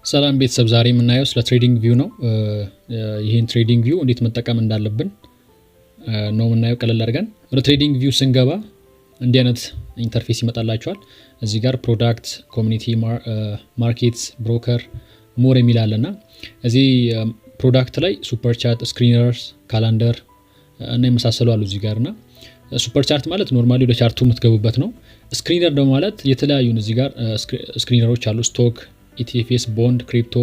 ሰላም ቤተሰብ ዛሬ የምናየው ስለ ትሬዲንግ ቪው ነው። ይሄን ትሬዲንግ ቪው እንዴት መጠቀም እንዳለብን ነው የምናየው ቀለል አድርገን። ወደ ትሬዲንግ ቪው ስንገባ እንዲህ አይነት ኢንተርፌስ ይመጣላችኋል። እዚህ ጋር ፕሮዳክት፣ ኮሚኒቲ፣ ማርኬትስ፣ ብሮከር፣ ሞር የሚል አለና እዚህ ፕሮዳክት ላይ ሱፐር ቻርት፣ ስክሪነርስ፣ ካላንደር እና የመሳሰሉ አሉ እዚህ ጋርና ሱፐር ቻርት ማለት ኖርማሊ ወደ ቻርቱ የምትገቡበት ነው። ስክሪነር ደግሞ ማለት የተለያዩ እዚህ ጋር ስክሪነሮች አሉ ስቶክ ኢቲኤፍኤስ ቦንድ ክሪፕቶ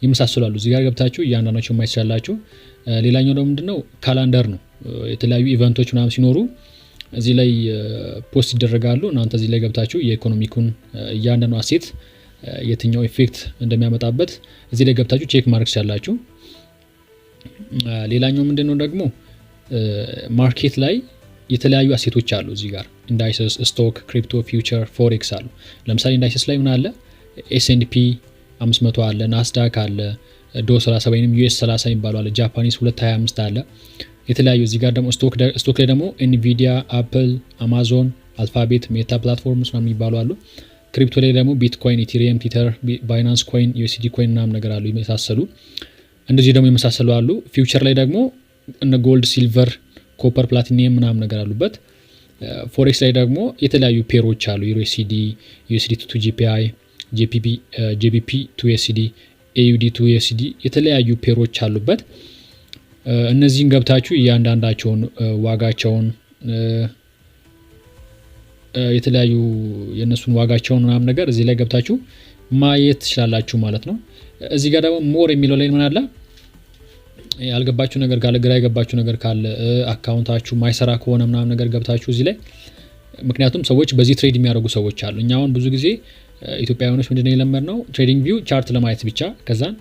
ይመሳሰላሉ እዚህ ጋር ገብታችሁ እያንዳንዳቸው ማየት ትችላላችሁ። ሌላኛው ደግሞ ምንድነው ካላንደር ነው። የተለያዩ ኢቨንቶች ምናምን ሲኖሩ እዚህ ላይ ፖስት ይደረጋሉ። እናንተ እዚህ ላይ ገብታችሁ የኢኮኖሚኩን እያንዳንዱ አሴት የትኛው ኢፌክት እንደሚያመጣበት እዚህ ላይ ገብታችሁ ቼክ ማድረግ ትችላላችሁ። ሌላኛው ምንድነው ደግሞ ማርኬት ላይ የተለያዩ አሴቶች አሉ እዚህ ጋር ኢንዳይሰስ ስቶክ ክሪፕቶ ፊውቸር ፎሬክስ አሉ። ለምሳሌ ኢንዳይሰስ ላይ ምን አለ ኤስ&ፒ 500 አለ ናስዳክ አለ ዶ 30 ወይንም ዩኤስ 30 የሚባሉ አለ ጃፓኒስ 225 አለ የተለያዩ እዚህ ጋር ደግሞ ስቶክ ላይ ደግሞ ኤንቪዲያ አፕል አማዞን አልፋቤት ሜታ ፕላትፎርምስ ነው የሚባሉ አሉ። ክሪፕቶ ላይ ደግሞ ቢትኮይን ኢቴሪየም ቲተር ባይናንስ ኮይን ዩኤስዲ ኮይን ምናምን ነገር አሉ የመሳሰሉ እንደዚህ ደግሞ የመሳሰሉ አሉ። ፊውቸር ላይ ደግሞ እነ ጎልድ ሲልቨር ኮፐር ፕላቲኒየም ምናምን ነገር አሉበት። ፎሬክስ ላይ ደግሞ የተለያዩ ፔሮች አሉ ዩኤስዲ ቱ ጂፒአይ ጄቢፒ ቱ ዩኤስዲ ኤዩዲ ቱ ዩኤስዲ የተለያዩ ፔሮች አሉበት። እነዚህን ገብታችሁ እያንዳንዳቸውን ዋጋቸውን የተለያዩ የነሱን ዋጋቸውን ምናምን ነገር እዚህ ላይ ገብታችሁ ማየት ትችላላችሁ ማለት ነው። እዚህ ጋር ደግሞ ሞር የሚለው ላይ ምን አለ ያልገባችሁ ነገር ካለ ግራ የገባችሁ ነገር ካለ አካውንታችሁ ማይሰራ ከሆነ ምናምን ነገር ገብታችሁ እዚህ ላይ ምክንያቱም ሰዎች በዚህ ትሬድ የሚያደርጉ ሰዎች አሉ። እኛ አሁን ብዙ ጊዜ ኢትዮጵያውያኖች ምንድነው የለመድነው ትሬዲንግ ቪው ቻርት ለማየት ብቻ ከዛን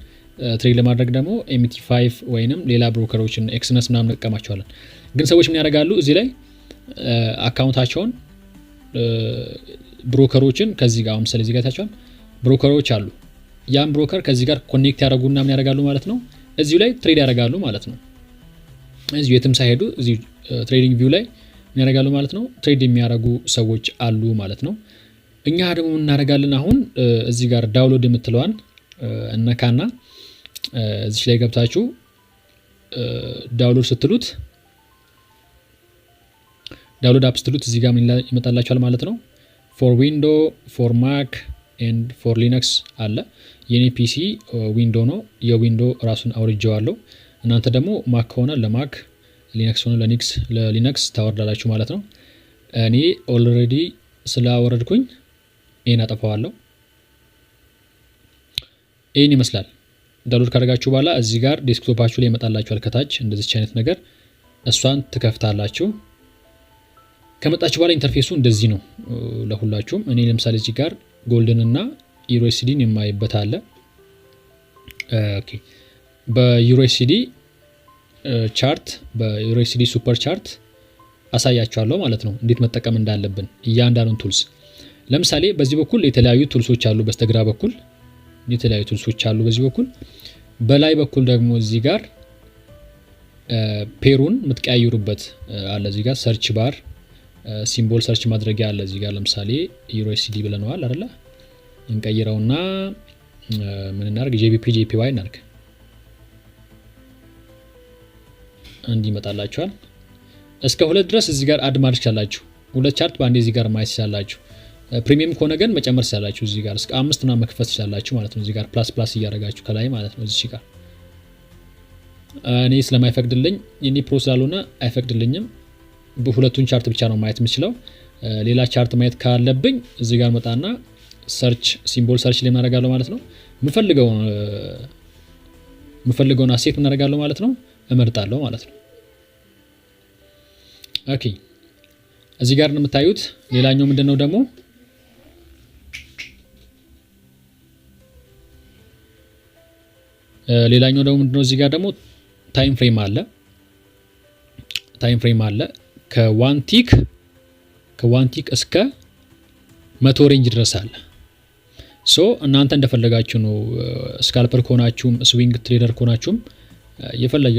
ትሬድ ለማድረግ ደግሞ MT5 ወይንም ሌላ ብሮከሮችን ኤክስነስ ምናምን እንጠቀማቸዋለን። ግን ሰዎች ምን ያደርጋሉ እዚህ ላይ አካውንታቸውን ብሮከሮችን ከዚህ ጋር ምሳሌ እዚህ ጋር ታቻችኋል ብሮከሮች አሉ። ያን ብሮከር ከዚህ ጋር ኮኔክት ያደርጉና ምን ያደርጋሉ ማለት ነው እዚሁ ላይ ትሬድ ያደርጋሉ ማለት ነው። እዚሁ የትም ሳይሄዱ እዚሁ ትሬዲንግ ቪው ላይ ምን ያደርጋሉ ማለት ነው ትሬድ የሚያደርጉ ሰዎች አሉ ማለት ነው። እኛ ደግሞ እናደርጋለን አሁን እዚህ ጋር ዳውንሎድ የምትለዋን እነካና እዚህ ላይ ገብታችሁ ዳውንሎድ ስትሉት ዳውንሎድ አፕ ስትሉት እዚህ ጋር ምን ይመጣላችኋል ማለት ነው። ፎር ዊንዶ ፎር ማክ ኤንድ ፎር ሊነክስ አለ። የኔ ፒሲ ዊንዶ ነው የዊንዶ ራሱን አውርጄዋለሁ። እናንተ ደግሞ ማክ ከሆነ ለማክ ሊነክስ ሆነ ለሊነክስ ታወርዳላችሁ ማለት ነው። እኔ ኦልሬዲ ስላወረድኩኝ ይሄን አጠፋዋለሁ። ይሄን ይመስላል። ዳውንሎድ ካደረጋችሁ በኋላ እዚህ ጋር ዴስክቶፓችሁ ላይ ይመጣላችኋል ከታች እንደዚህ አይነት ነገር እሷን ትከፍታላችሁ። ከመጣችሁ በኋላ ኢንተርፌሱ እንደዚህ ነው ለሁላችሁም። እኔ ለምሳሌ እዚህ ጋር ጎልደን እና ዩኤስዲን የማይበት አለ። ኦኬ በዩኤስዲ ቻርት በዩኤስዲ ሱፐር ቻርት አሳያችኋለሁ ማለት ነው እንዴት መጠቀም እንዳለብን እያንዳንዱን ቱልስ። ለምሳሌ በዚህ በኩል የተለያዩ ቱልሶች አሉ በስተግራ በኩል የተለያዩ ቱልሶች አሉ በዚህ በኩል። በላይ በኩል ደግሞ እዚህ ጋር ፔሩን ምትቀያይሩበት አለ እዚህ ጋር ሰርች ባር ሲምቦል ሰርች ማድረጊያ አለ እዚህ ጋር ለምሳሌ ዩኤስዲ ብለናል አይደለ እንቀይረውና ምን እናርግ JPY እናርግ እንዲመጣላችኋል። እስከ 2 ድረስ እዚህ ጋር አድ ማድረግ ትችላላችሁ። 2 ቻርት በአንዴ እዚህ ጋር ማየት ትችላላችሁ። ፕሪሚየም ከሆነ ግን መጨመር ትችላላችሁ እዚህ ጋር እስከ 5 እና መክፈት ትችላላችሁ ማለት ነው። እዚህ ጋር ፕላስ እያደረጋችሁ ከላይ ማለት ነው እዚህ ጋር እኔ ስለማይፈቅድልኝ የኔ ፕሮ ስላልሆነ አይፈቅድልኝም። በሁለቱን ቻርት ብቻ ነው ማየት የምችለው። ሌላ ቻርት ማየት ካለብኝ እዚህ ጋር መጣና ሰርች ሲምቦል ሰርች ላይ ማድረጋለሁ ማለት ነው። የምፈልገውን አሴት እናደርጋለሁ ማለት ነው እመርጣለሁ ማለት ነው። ኦኬ እዚህ ጋር እንደምታዩት ሌላኛው ምንድነው ደግሞ ምንድነው እዚህ ጋር ደግሞ ታይም ፍሬም አለ ከዋን ቲክ እስከ 100 ሬንጅ ድረስ አለ። ሶ እናንተ እንደፈለጋችሁ ነው። ስካልፐር ከሆናችሁም ስዊንግ ትሬደር ከሆናችሁም የፈለገ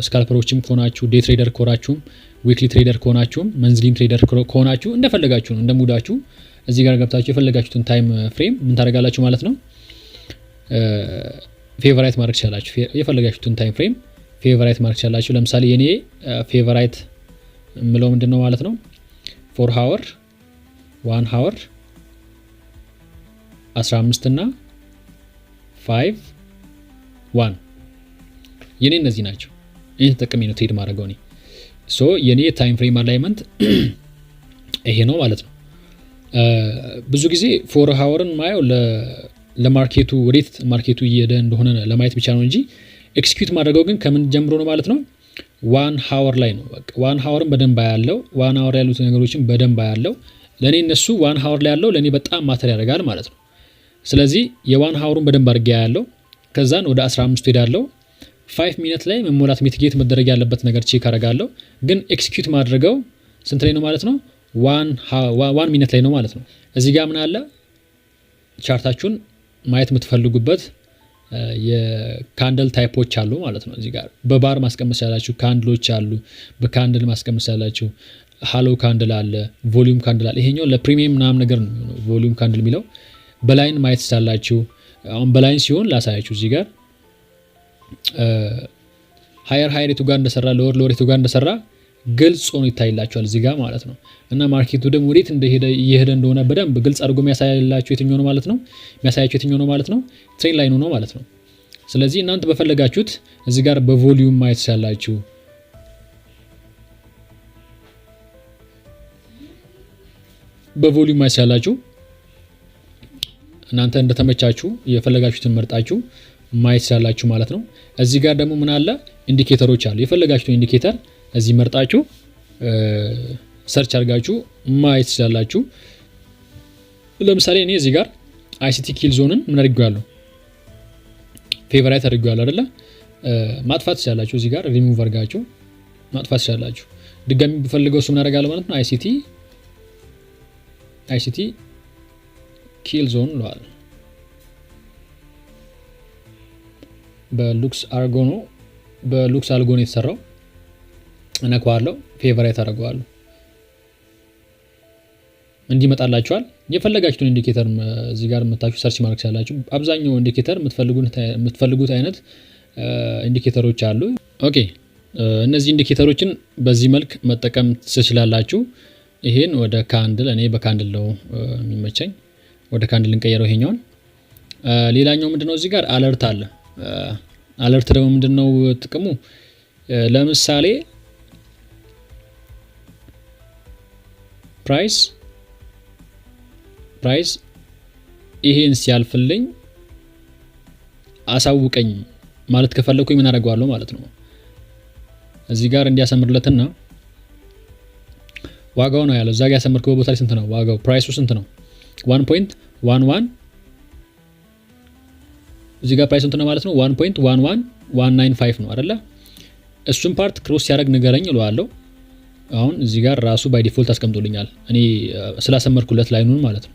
ስካልፐሮችም ከሆናችሁ ዴይ ትሬደር ከሆናችሁም ዊክሊ ትሬደር ከሆናችሁም መንዝሊም ትሬደር ከሆናችሁ እንደፈለጋችሁ ነው እንደሙዳችሁ እዚህ ጋር ገብታችሁ የፈለጋችሁትን ታይም ፍሬም ምን ታደርጋላችሁ ማለት ነው ፌቨራይት ማድረግ ትችላላችሁ። የፈለጋችሁትን ታይም ፍሬም ፌቨራይት ማድረግ ትችላላችሁ። ለምሳሌ የኔ ፌቨራይት ምለው ምንድነው ማለት ነው 4 ሃወር 1 ሃወር 15 እና 5 1 የኔ እነዚህ ናቸው። ይሄ ተጠቅሜ ነው ትሬድ ማድረገው እኔ። ሶ የኔ ታይም ፍሬም አላይመንት ይሄ ነው ማለት ነው። ብዙ ጊዜ 4 ሃወርን ማየው ለማርኬቱ ወዴት ማርኬቱ እየሄደ እንደሆነ ለማየት ብቻ ነው እንጂ ኤክስኪዩት ማድረገው ግን ከምን ጀምሮ ነው ማለት ነው 1 ሃወር ላይ ነው። በቃ 1 ሃወርን በደንብ ያለው 1 ሃወር ያሉት ነገሮችን በደንብ ያለው ለኔ እነሱ 1 ሃወር ላይ ያለው ለኔ በጣም ማተር ያደርጋል ማለት ነው። ስለዚህ የ1 ሃወሩን በደንብ አድርጌ ያለው ከዛን ወደ 15 ሄዳለው 5 ሚኒት ላይ መሞላት ሚቲጌት መደረግ ያለበት ነገር ቼክ አደርጋለሁ። ግን ኤክስኪዩት ማድረገው ስንት ላይ ነው ማለት ነው 1 ሚኒት ላይ ነው ማለት ነው። እዚህ ጋር ምን አለ ቻርታችሁን ማየት የምትፈልጉበት የካንድል ታይፖች አሉ ማለት ነው። እዚህ ጋር በባር ማስቀመጥ ያላችሁ ካንድሎች አሉ፣ በካንድል ማስቀመጥ ያላችሁ ሃሎ ካንድል አለ፣ ቮሊዩም ካንድል አለ። ይሄኛው ለፕሪሚየም ምናምን ነገር ነው ቮሊዩም ካንድል የሚለው። በላይን ማየት ያላችሁ አሁን በላይን ሲሆን ላሳያችሁ እዚህ ጋር ሃየር የቱ ጋር እንደሰራ ሎወር የቱ ጋር እንደሰራ ግልጽ ሆኖ ይታይላችኋል እዚህ ጋር ማለት ነው። እና ማርኬቱ ደግሞ ወዴት እየሄደ እንደሆነ በደንብ ግልጽ አድርጎ የሚያሳያላችሁ የትኛው ነው ማለት ነው የሚያሳያችሁ የትኛው ነው ማለት ነው ትሬንድ ላይኑ ነው ማለት ነው። ስለዚህ እናንተ በፈለጋችሁት እዚህ ጋር በቮሊዩም ማየት ያላችሁ በቮሊዩም ማየት ያላችሁ እናንተ እንደተመቻችሁ የፈለጋችሁትን መርጣችሁ ማየት ያላችሁ ማለት ነው። እዚህ ጋር ደግሞ ምን አለ ኢንዲኬተሮች አሉ። የፈለጋችሁት ኢንዲኬተር እዚህ መርጣችሁ ሰርች አድርጋችሁ ማየት ያላችሁ። ለምሳሌ እኔ እዚህ ጋር ICT ኪል ዞንን ምን አድርጌዋለሁ ፌቨራይት አድርጌዋለሁ አይደለ? ማጥፋት ያላችሁ እዚህ ጋር ሪሙቭ አድርጋችሁ ማጥፋት ያላችሁ። ድጋሚ ብፈልገው እሱ ምን አደርጋለሁ ማለት ነው ICT ኪል ዞን ለዋል በሉክስ አልጎ ነው የተሰራው። እነካዋለሁ ፌቨራይት አደርገዋለሁ እንዲመጣላችኋል። የፈለጋችሁትን ኢንዲኬተር እዚህ ጋር መታችሁ ሰርች ማድረግ ያላችሁ። አብዛኛው ኢንዲኬተር የምትፈልጉት አይነት ኢንዲኬተሮች አሉ። ኦኬ እነዚህ ኢንዲኬተሮችን በዚህ መልክ መጠቀም ትችላላችሁ። ይሄን ወደ ካንድል እኔ በካንድል ነው የሚመቸኝ። ወደ ካንድል እንቀየረው ይሄኛውን። ሌላኛው ምንድነው እዚህ ጋር አለርት አለ። አለርት ደግሞ ምንድነው ጥቅሙ? ለምሳሌ ፕራይስ ይሄን ሲያልፍልኝ አሳውቀኝ ማለት ከፈለኩኝ ምን አደርጋለሁ ማለት ነው። እዚህ ጋር እንዲያሰምርለትና ዋጋው ነው ያለው። እዛ ጋር ያሰምርከው ቦታ ላይ ስንት ነው ዋጋው? ፕራይሱ ስንት ነው? 1.11 እዚህ ጋር ፕራይስ ስንት ነው ማለት ነው 1.11195 ነው አይደለ? እሱን ፓርት ክሮስ ሲያደርግ ንገረኝ እለዋለሁ። አሁን እዚህ ጋር ራሱ ባይ ዲፎልት አስቀምጦልኛል እኔ ስላሰመርኩለት ላይኑን ማለት ነው።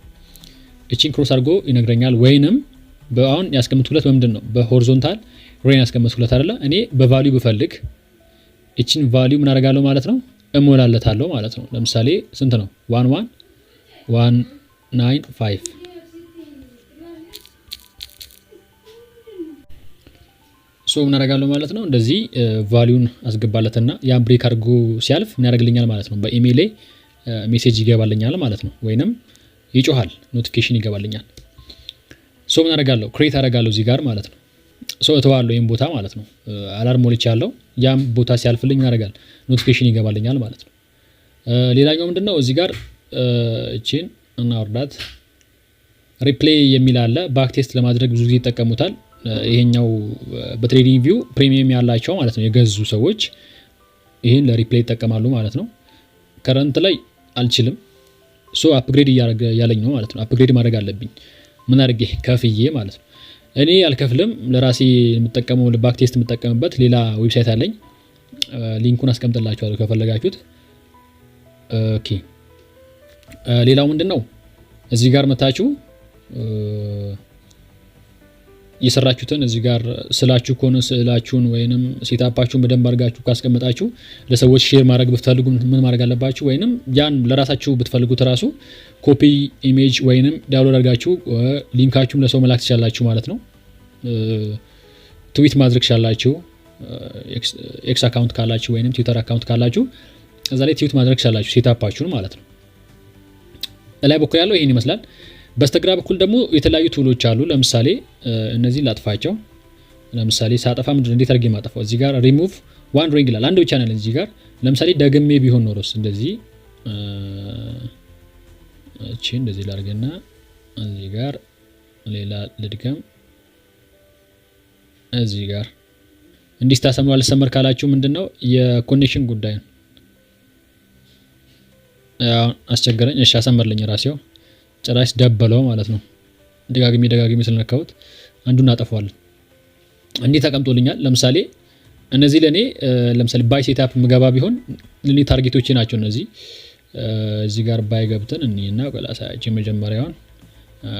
እቺን ክሮስ አድርጎ ይነግረኛል። ወይንም በአሁን ያስቀምጥኩለት በምንድን ነው በሆሪዞንታል ሬን ያስቀምጥኩለት አይደለ? እኔ በቫልዩ ብፈልግ እቺን ቫልዩ ምን አደርጋለሁ ማለት ነው እሞላለታለሁ ማለት ነው። ለምሳሌ ስንት ነው 11195 ሶ ምን አደርጋለሁ ማለት ነው። እንደዚህ ቫልዩን አስገባለትና ያን ብሬክ አድርጎ ሲያልፍ ምን ያደርግልኛል ማለት ነው በኢሜይል ላይ ሜሴጅ ይገባልኛል ማለት ነው። ወይንም ይጮሃል ኖቲፊኬሽን ይገባልኛል። ሶ ምን አደርጋለሁ ክሬት አደርጋለሁ እዚህ ጋር ማለት ነው። ሶ እተዋለሁ ይሄን ቦታ ማለት ነው። አላርም ሞልቻለሁ። ያም ቦታ ሲያልፍልኝ ምን ያደርጋል ኖቲፊኬሽን ይገባልኛል ማለት ነው። ሌላኛው ምንድነው እዚህ ጋር እቺን እናወርዳት ሪፕሌይ የሚል አለ። ባክ ቴስት ለማድረግ ብዙ ጊዜ ይጠቀሙታል። ይሄኛው በትሬዲንግ ቪው ፕሪሚየም ያላቸው ማለት ነው የገዙ ሰዎች ይሄን ለሪፕሌይ ይጠቀማሉ ማለት ነው። ከረንት ላይ አልችልም። ሶ አፕግሬድ ያለኝ ነው ማለት ነው። አፕግሬድ ማድረግ አለብኝ። ምን አድርጌ ከፍዬ ማለት ነው። እኔ አልከፍልም። ለራሴ የምጠቀመው ለባክ ቴስት የምጠቀምበት ሌላ ዌብሳይት አለኝ። ሊንኩን አስቀምጥላችኋለሁ ከፈለጋችሁት። ኦኬ ሌላው ምንድነው እዚህ ጋር መታችሁ የሰራችሁትን እዚህ ጋር ስላችሁ ኮነ ስላችሁን ወይንም ሴታፓችሁን በደንብ አድርጋችሁ ካስቀመጣችሁ ለሰዎች ሼር ማድረግ ብትፈልጉ ምን ማድረግ አለባችሁ? ወይንም ያን ለራሳችሁ ብትፈልጉት ራሱ ኮፒ ኢሜጅ ወይንም ዳውንሎድ አድርጋችሁ ሊንካችሁን ለሰው መላክ ትችላላችሁ ማለት ነው። ትዊት ማድረግ ቻላችሁ። ኤክስ አካውንት ካላችሁ ወይንም ትዊተር አካውንት ካላችሁ እዛ ላይ ትዊት ማድረግ ቻላችሁ ሴትአፓችሁን ማለት ነው። ላይ በኩል ያለው ይሄን ይመስላል። በስተግራ በኩል ደግሞ የተለያዩ ቱሎች አሉ። ለምሳሌ እነዚህ ላጥፋቸው። ለምሳሌ ሳጠፋ ምንድነው እንዴት አድርጌ ማጠፋው? እዚህ ጋር ሪሙቭ ዋን ሪንግ ይላል። አንድ ብቻ ነው እዚህ ጋር። ለምሳሌ ደግሜ ቢሆን ኖሮስ እንደዚህ እቺ እንደዚህ ላድርግና እዚህ ጋር ሌላ ልድገም። እዚህ ጋር እንዲስታሰምሩ አልሰመር ካላችሁ ምንድነው የኮኔክሽን ጉዳይ ነው። ያው አስቸገረኝ። እሺ አሰመርልኝ ራሴው ጭራሽ ደበለው ማለት ነው። ደጋግሜ ስለነካሁት አንዱን አጠፋዋለሁ። እንዴት ተቀምጦልኛል። ለምሳሌ እነዚህ ለኔ ለምሳሌ ባይ ሴትአፕ ምገባ ቢሆን ለኔ ታርጌቶቼ ናቸው እነዚህ። እዚህ ጋር ባይ ገብተን እኔና ቆላሳያችን መጀመሪያውን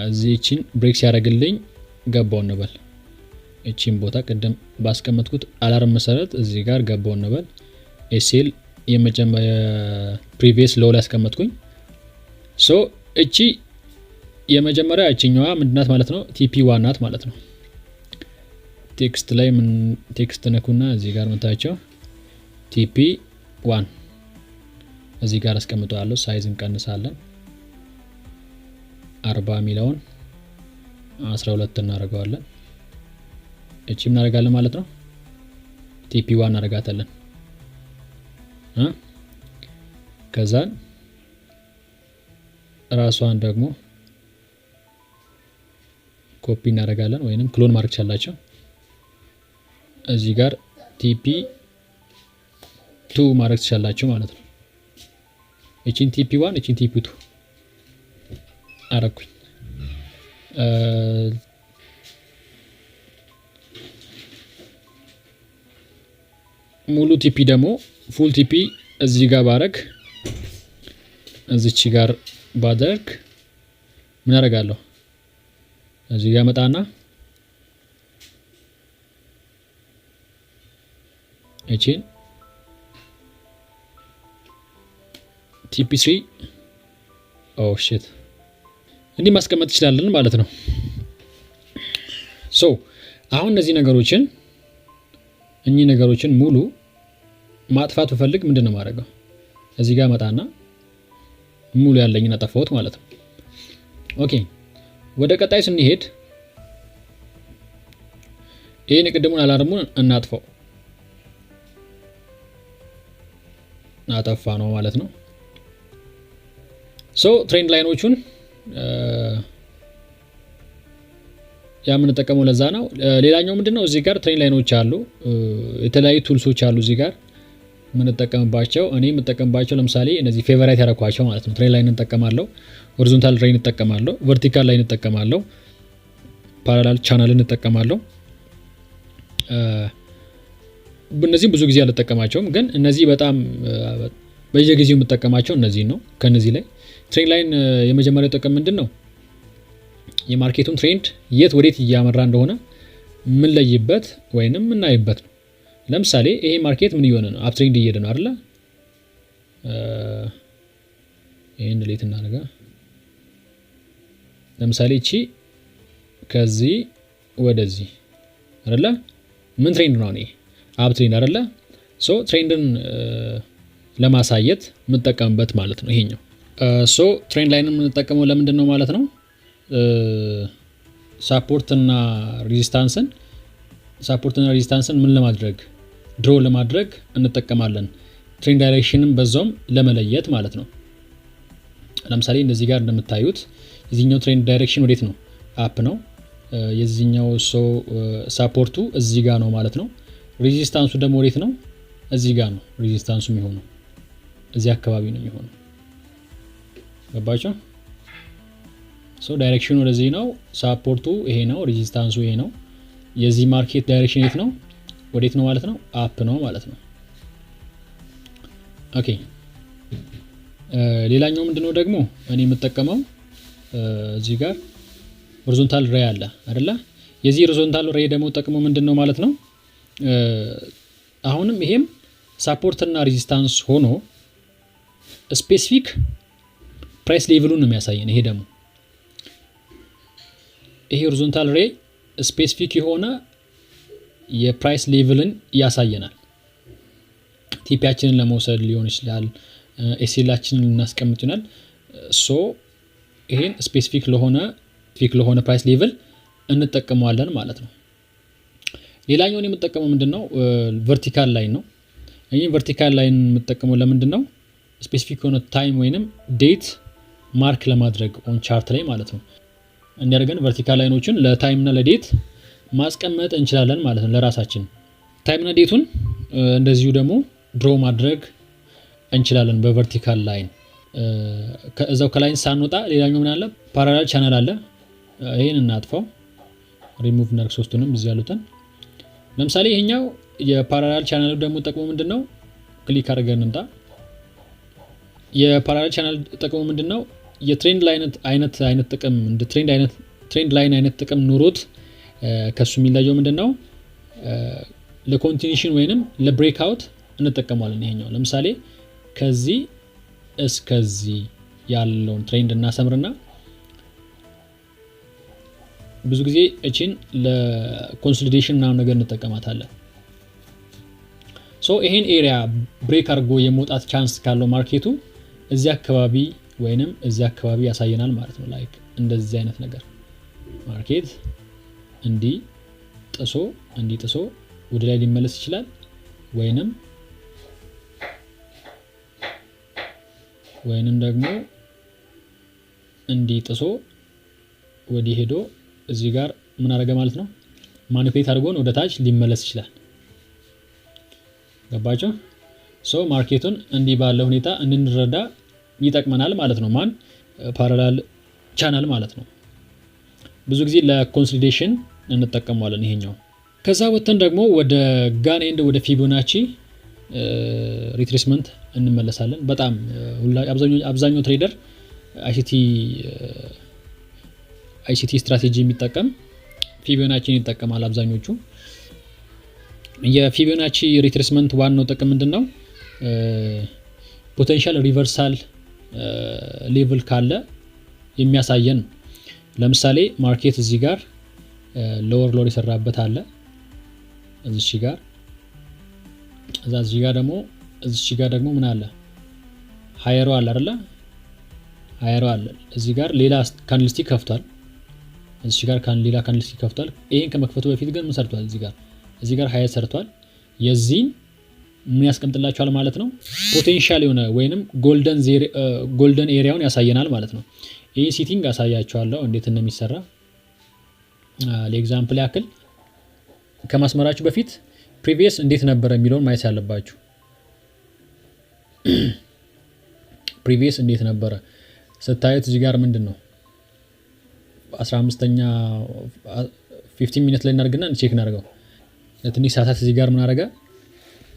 እዚህችን ብሬክ ሲያደርግልኝ ገባው እንበል። እቺን ቦታ ቀደም ባስቀመጥኩት አላርም መሰረት እዚህ ጋር ገባው እንበል። ኤስኤል የመጀመሪያ ፕሪቪየስ ሎው ላይ አስቀመጥኩኝ። ሶ እቺ የመጀመሪያ እቺኛዋ ምንድናት ማለት ነው? TP1 ናት ማለት ነው። ቴክስት ላይ ምን ቴክስት ነኩና እዚህ ጋር መታቸው TP1 እዚህ ጋር አስቀምጠዋለሁ። ሳይዝ እንቀንሳለን 40 ሚሊዮን 12 እናደርገዋለን። እቺ ምን እናደርጋለን ማለት ነው? TP1 እናደርጋታለን። ከዛ ራሷን ደግሞ ኮፒ እናደርጋለን ወይንም ክሎን ማድረግ ቻላችሁ። እዚህ ጋር TP2 ማድረግ ቻላችሁ ማለት ነው። እቺን TP1 እቺን TP2 አረኩኝ። ሙሉ TP ደግሞ ፉል TP እዚህ ጋር ባረግ እዚች ጋር ባደርግ ምን አደርጋለሁ? እዚህ ጋር መጣና እቺን TP3 ሺት እንዲህ ማስቀመጥ ይችላልን ማለት ነው። ሶ አሁን እነዚህ ነገሮችን ሙሉ ማጥፋት ብፈልግ ምንድነው ማድረገው? እዚህ ጋር መጣና ሙሉ ያለኝን አጠፋሁት ማለት ነው። ኦኬ ወደ ቀጣይ ስንሄድ ይሄን ቅድሙን አላርሙን እናጥፋው። አጠፋ ነው ማለት ነው። ሶ ትሬንድ ላይኖቹን የምንጠቀመው ለዛ ነው። ሌላኛው ምንድነው እዚህ ጋር ትሬንድ ላይኖች አሉ። የተለያዩ ቱልሶች አሉ እዚህ ጋር የምንጠቀምባቸው። እኔ የምጠቀምባቸው ለምሳሌ እነዚህ ፌቨራይት ያረኳቸው ማለት ነው። ትሬንድ ላይን እንጠቀማለሁ፣ ሆሪዞንታል ላይን እንጠቀማለሁ፣ ቨርቲካል ላይን እንጠቀማለሁ፣ ፓራላል ቻናልን እንጠቀማለሁ። እነዚህም ብዙ ጊዜ አልጠቀማቸውም፣ ግን እነዚህ በጣም በየጊዜው የምጠቀማቸው እነዚህ ነው። ከነዚህ ላይ ትሬንድ ላይን የመጀመሪያው ጥቅም ምንድነው? የማርኬቱን ትሬንድ የት ወዴት እያመራ እንደሆነ ምን ለይበት ወይንም እናይበት ነው። ለምሳሌ ይሄ ማርኬት ምን እየሆነ ነው? አፕ ትሬንድ እየሄደ ነው አይደል? ይሄን ዲሊት እናደርጋ። ለምሳሌ እቺ ከዚህ ወደዚህ አይደል? ምን ትሬንድ ነው? እኔ አፕ ትሬንድ አይደል? ሶ ትሬንድን ለማሳየት የምንጠቀምበት ማለት ነው ይሄኛው። ሶ ትሬንድ ላይንን የምንጠቀመው ለምንድን ነው ማለት ነው? ሳፖርት እና ሬዚስታንስን ምን ለማድረግ ድሮ ለማድረግ እንጠቀማለን። ትሬንድ ዳይሬክሽንን በዛውም ለመለየት ማለት ነው። ለምሳሌ እንደዚህ ጋር እንደምታዩት የዚህኛው ትሬንድ ዳይሬክሽን ወዴት ነው? አፕ ነው። የዚህኛው ሳፖርቱ እዚህ ጋር ነው ማለት ነው። ሬዚስታንሱ ደግሞ ወዴት ነው? እዚህ ጋር ነው ሬዚስታንሱ የሚሆነው። እዚህ አካባቢ ነው የሚሆነው። ገባችሁ? ሶ ዳይሬክሽኑ ወደዚህ ነው፣ ሳፖርቱ ይሄ ነው፣ ሬዚስታንሱ ይሄ ነው። የዚህ ማርኬት ዳይሬክሽን የት ነው? ወዴት ነው ማለት ነው? አፕ ነው ማለት ነው። ኦኬ ሌላኛው ምንድነው ደግሞ እኔ የምጠቀመው እዚህ ጋር ሆሪዞንታል ሬይ አለ አይደለ? የዚህ ሆሪዞንታል ሬይ ደግሞ ጠቅሞ ምንድነው ማለት ነው? አሁንም ይሄም ሳፖርት እና ሬዚስታንስ ሆኖ ስፔሲፊክ ፕራይስ ሌቭሉን ነው የሚያሳየን። ይሄ ደግሞ ይሄ ሆሪዞንታል ሬይ ስፔሲፊክ የሆነ የፕራይስ ሌቭልን ያሳየናል። ቲፒያችንን ለመውሰድ ሊሆን ይችላል፣ ኤስኤላችንን ልናስቀምጥ ይሆናል። ሶ ይሄን ስፔሲፊክ ለሆነ ፕራይስ ሌቭል እንጠቀመዋለን ማለት ነው። ሌላኛውን የምጠቀመው ምንድነው ቨርቲካል ላይን ነው። ይሄን ቨርቲካል ላይን የምጠቀመው ለምንድነው ስፔሲፊክ የሆነ ታይም ወይንም ዴት ማርክ ለማድረግ ኦን ቻርት ላይ ማለት ነው። እንዲያደርገን ቨርቲካል ላይኖችን ለታይም እና ለዴት ማስቀመጥ እንችላለን ማለት ነው ለራሳችን። ታይም እና ዴቱን እንደዚሁ ደግሞ ድሮ ማድረግ እንችላለን በቨርቲካል ላይን። ከዛው ከላይን ሳንወጣ ሌላኛው ምን አለ ፓራላል ቻናል አለ። ይሄን እናጥፋው፣ ሪሙቭ እናድርግ ሶስቱንም እዚህ ያሉትን። ለምሳሌ ይሄኛው የፓራላል ቻናሉ ደግሞ ጥቅሙ ምንድነው? ክሊክ አድርገን እንምጣ። የፓራላል ቻናል ጥቅሙ ምንድነው? የትሬንድ ላይን አይነት ጥቅም እንደ ትሬንድ ላይን አይነት ጥቅም ኑሮት ከሱ የሚለየው ምንድነው? ለኮንቲኒዩሽን ወይንም ለብሬክአውት እንጠቀማለን። ይሄኛው ለምሳሌ ከዚህ እስከዚህ ያለውን ትሬንድ እናሰምርና ብዙ ጊዜ እቺን ለኮንሶሊዴሽን ምናምን ነገር እንጠቀማታለን። ሶ ይሄን ኤሪያ ብሬክ አድርጎ የመውጣት ቻንስ ካለው ማርኬቱ እዚህ አካባቢ ወይንም እዚህ አካባቢ ያሳየናል ማለት ነው። ላይክ እንደዚህ አይነት ነገር ማርኬት እንዲህ ጥሶ ወደ ላይ ሊመለስ ይችላል፣ ወይንም ደግሞ እንዲህ ጥሶ ወዲህ ሄዶ እዚህ ጋር ምን አደረገ ማለት ነው ማኒፑሌት አድርጎን ወደ ታች ሊመለስ ይችላል። ገባችሁ? ሶ ማርኬቱን እንዲህ ባለ ሁኔታ እንድንረዳ ይጠቅመናል ማለት ነው። ፓራላል ቻናል ማለት ነው። ብዙ ጊዜ ለኮንሶሊዴሽን እንጠቀመዋለን ይሄኛው። ከዛ ወጥተን ደግሞ ወደ ጋን ኤንድ ወደ ፊቦናቺ ሪትሬስመንት እንመለሳለን። በጣም አብዛኛው ትሬደር አይሲቲ ስትራቴጂ የሚጠቀም ፊቦናቺን ይጠቀማል አብዛኞቹ። የፊቦናቺ ሪትሬስመንት ዋናው ጥቅም ምንድነው? ፖቴንሻል ሪቨርሳል ሌቭል ካለ የሚያሳየን። ለምሳሌ ማርኬት እዚህ ጋር ሎወር የሰራበት አለ እዚህ ጋር፣ እዚህ ጋር ደግሞ ምን አለ ሃየሮ አለ አይደል? ሃየሮ አለ እዚህ ጋር ሌላ ካንድልስቲክ ከፍቷል። እዚህ ጋር ሌላ ካንድልስቲክ ከፍቷል። ይሄን ከመክፈቱ በፊት ግን ምን ሰርቷል? እዚህ ጋር ሃየር ሰርቷል። የዚህን ምን ያስቀምጥላችኋል ማለት ነው? ፖቴንሻል የሆነ ወይንም ጎልደን ኤሪያውን ያሳየናል ማለት ነው። ይሄ ሲቲንግ አሳያችኋለሁ እንዴት እንደሚሰራ። ለኤግዛምፕል ያክል ከማስመራችሁ በፊት ፕሪቪየስ እንዴት ነበር የሚለውን ማየት ያለባችሁ። ፕሪቪየስ እንዴት ነበር ስታዩት እዚህ ጋር ምንድነው 15ኛ 15 ሚኒት ላይ እናርግና ቼክ እናርገው። ለትንሽ ሰዓታት እዚህ ጋር ምን አረጋ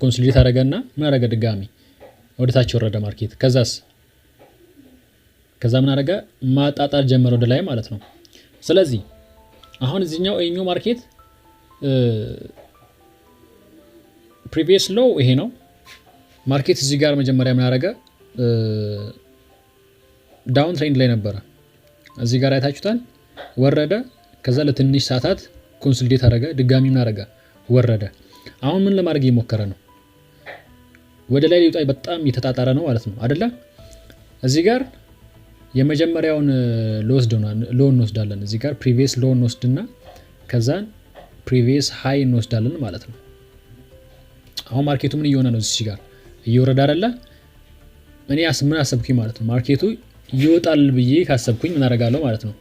ኮንሶሊዴት አረጋና ምን አረጋ ድጋሚ ወደ ታች ወረደ ማርኬት። ከዛ ምን አረጋ ማጣጣር ጀመረ ወደ ላይ ማለት ነው። ስለዚህ አሁን እዚህኛው ኤኛው ማርኬት ፕሪቪየስ ሎው ይሄ ነው። ማርኬት እዚህ ጋር መጀመሪያ ምን አረጋ ዳውን ትሬንድ ላይ ነበረ። እዚህ ጋር አይታችሁታል ወረደ። ከዛ ለትንሽ ሰዓታት ኮንሶሊዴት አረጋ ድጋሚ ምን አረጋ ወረደ። አሁን ምን ለማድረግ እየሞከረ ነው? ወደ ላይ ሊወጣ በጣም እየተጣጣረ ነው ማለት ነው አይደለ? እዚህ ጋር የመጀመሪያውን ሎው እንወስዳለን። እዚህ ጋር ፕሪቪየስ ሎው እንወስድና ከዛን ፕሪቪየስ ሃይ እንወስዳለን ማለት ነው። አሁን ማርኬቱ ምን እየሆነ ነው? እዚህ ጋር እየወረደ አይደለ? እኔ ምን አሰብኩኝ ማለት ነው ማርኬቱ ይወጣል ብዬ ካሰብኩኝ ምን አደርጋለሁ ማለት ነው።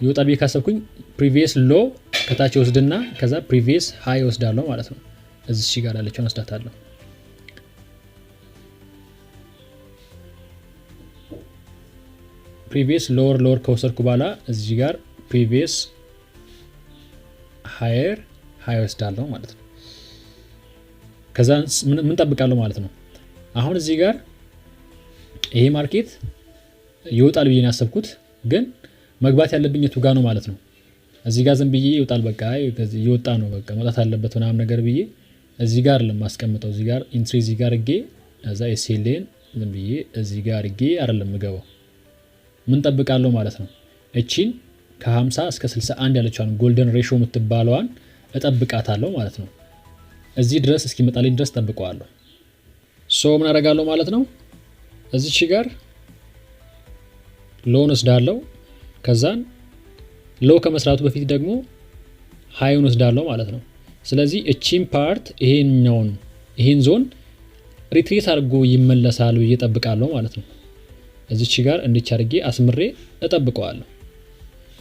ይወጣል ብዬ ካሰብኩኝ ፕሪቪየስ ሎው ከታች ወስድና ከዛ ፕሪቪየስ ሃይ ወስዳለሁ ማለት ነው። እዚህ ጋር ያለችውን ወስዳታለሁ። ፕሪቪየስ ሎወር ከወሰድኩ በኋላ እዚህ ጋር ፕሪቪየስ ሃየር ሃይ ወስዳለሁ ማለት ነው። ከዛ ምን ጠብቃለሁ ማለት ነው። አሁን እዚህ ጋር ይሄ ማርኬት ይወጣል ብዬ ነው ያሰብኩት፣ ግን መግባት ያለብኝ የቱ ጋር ነው ማለት ነው። እዚህ ጋር ዝም ብዬ ይወጣል በቃ ይወጣ ነው በቃ መውጣት አለበት ምናምን ነገር ብዬ እዚህ ጋር ለማስቀምጠው እዚህ ጋር ኢንትሪ እዚህ ጋር አድርጌ እዛ ኤስኤልን ዝም ብዬ እዚህ ጋር አድርጌ አይደለም የምገባው። ምን ጠብቃለሁ ማለት ነው። እቺን ከ50 እስከ 61 ያለችዋን ጎልደን ሬሾ የምትባለዋን እጠብቃታለሁ ማለት ነው። እዚህ ድረስ እስኪመጣልኝ ድረስ ጠብቀዋለሁ። ሶ ምን አደርጋለሁ ማለት ነው? እዚች ጋር ሎውን ወስዳለሁ። ከዛን ሎ ከመስራቱ በፊት ደግሞ ሃይን ወስዳለሁ ማለት ነው። ስለዚህ እቺን ፓርት ይሄን ዞን ሪትሬስ አድርጎ ይመለሳል ብዬ እጠብቃለሁ ማለት ነው። እዚች ጋር እንድች አድርጌ አስምሬ እጠብቀዋለሁ።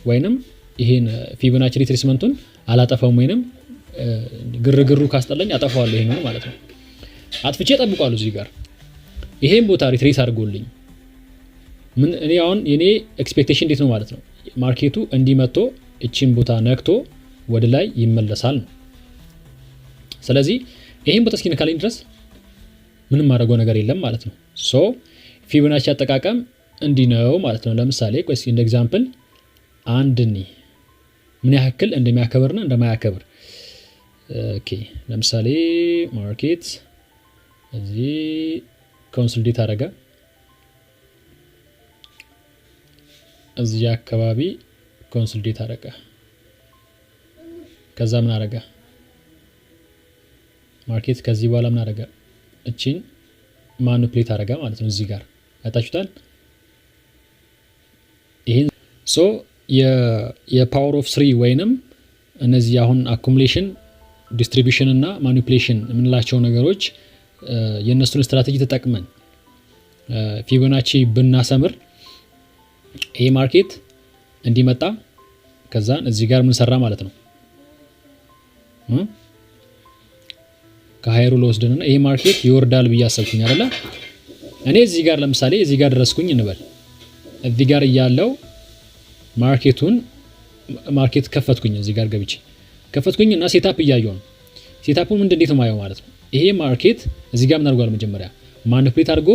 ወይንም ይሄን ፊቦናቺ ሪትሬስመንቱን አላጠፋውም ወይንም ግርግሩ ካስጠላኝ አጠፋዋለሁ ይሄን ማለት ነው። አጥፍቼ እጠብቀዋለሁ። እዚህ ጋር ይሄን ቦታ ሪትሬስ አድርጎልኝ እኔ አሁን የኔ ኤክስፔክቴሽን እንዴት ነው ማለት ነው? ማርኬቱ እንዲመቶ እቺን ቦታ ነክቶ ወደ ላይ ይመለሳል ነው። ስለዚህ ይሄን ቦታ እስኪነካልኝ ድረስ ምንም ማድረገው ነገር የለም ማለት ነው። ሶ ፊቦናቺ አጠቃቀም እንዲህ ነው ማለት ነው። ለምሳሌ ቆይ እንደ ኤግዛምፕል አንድኒ ምን ያክል እንደሚያከብርና እንደማያከብር ኦኬ። ለምሳሌ ማርኬት እዚህ ኮንሶሊዴት አደረገ። እዚህ አካባቢ ኮንሶሊዴት አደረገ። ከዛ ምን አደረገ ማርኬት? ከዚህ በኋላ ምን አደረገ? እቺን ማኒፑሌት አደረገ ማለት ነው። እዚህ ጋር አይታችሁታል። ይሄን ሶ የፓወር ኦፍ 3 ወይንም እነዚህ አሁን አኩሙሌሽን፣ ዲስትሪቢዩሽን እና ማኒፑሌሽን የምንላቸው ነገሮች የነሱን ስትራቴጂ ተጠቅመን ፊቦናቺ ብናሰምር ይሄ ማርኬት እንዲመጣ ከዛን እዚህ ጋር ምን ሰራ ማለት ነው? ከሃይሩ ለወስደንና ይሄ ማርኬት ይወርዳል ብዬ አሰብኩኝ አይደለ? እኔ እዚህ ጋር ለምሳሌ እዚህ ጋር ድረስኩኝ እንበል። እዚህ ጋር እያለው ማርኬት ከፈትኩኝ። እዚህ ጋር ገብቼ ከፈትኩኝ እና ሴታፕ እያየሁ ነው። ሴታፑን እንዴት ነው ማየው ማለት ነው? ይሄ ማርኬት እዚህ ጋር ምን አድርጓል? መጀመሪያ ማኒፑሌት አድርጎ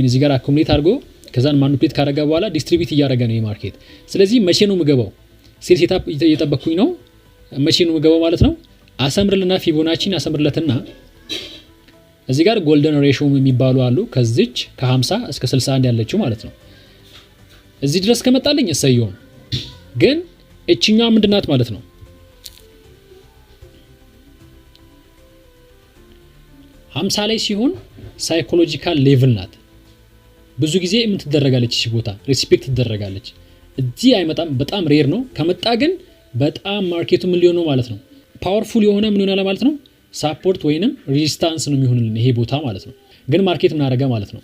እዚህ ጋር አኩሙሌት አድርጎ ከዛን ማኒፑሌት ካደረገ በኋላ ዲስትሪቢዩት እያደረገ ነው ይሄ ማርኬት። ስለዚህ መቼ ነው የምገባው? ሴታፕ እየጠበቅኩኝ ነው። መቼ ነው የምገባው ማለት ነው? አሰምርልና ፊቦናቺን አሰምርለትና እዚህ ጋር ጎልደን ሬሾ የሚባሉ አሉ። ከዚች ከ50 እስከ 61 ያለችው ማለት ነው። እዚህ ድረስ ከመጣልኝ እሰየው። ግን እቺኛዋ ምንድናት ማለት ነው? 50 ላይ ሲሆን ሳይኮሎጂካል ሌቭል ናት። ብዙ ጊዜ ምን ትደረጋለች? እቺ ቦታ ሪስፔክት ትደረጋለች። እዚህ አይመጣም፣ በጣም ሬር ነው። ከመጣ ግን በጣም ማርኬቱ ምን ሊሆን ነው ማለት ነው? ፓወርፉል የሆነ ምን ይሆናል ማለት ነው? ሳፖርት ወይንም ሬዚስታንስ ነው የሚሆንልን ይሄ ቦታ ማለት ነው። ግን ማርኬት ምን አደረገ ማለት ነው?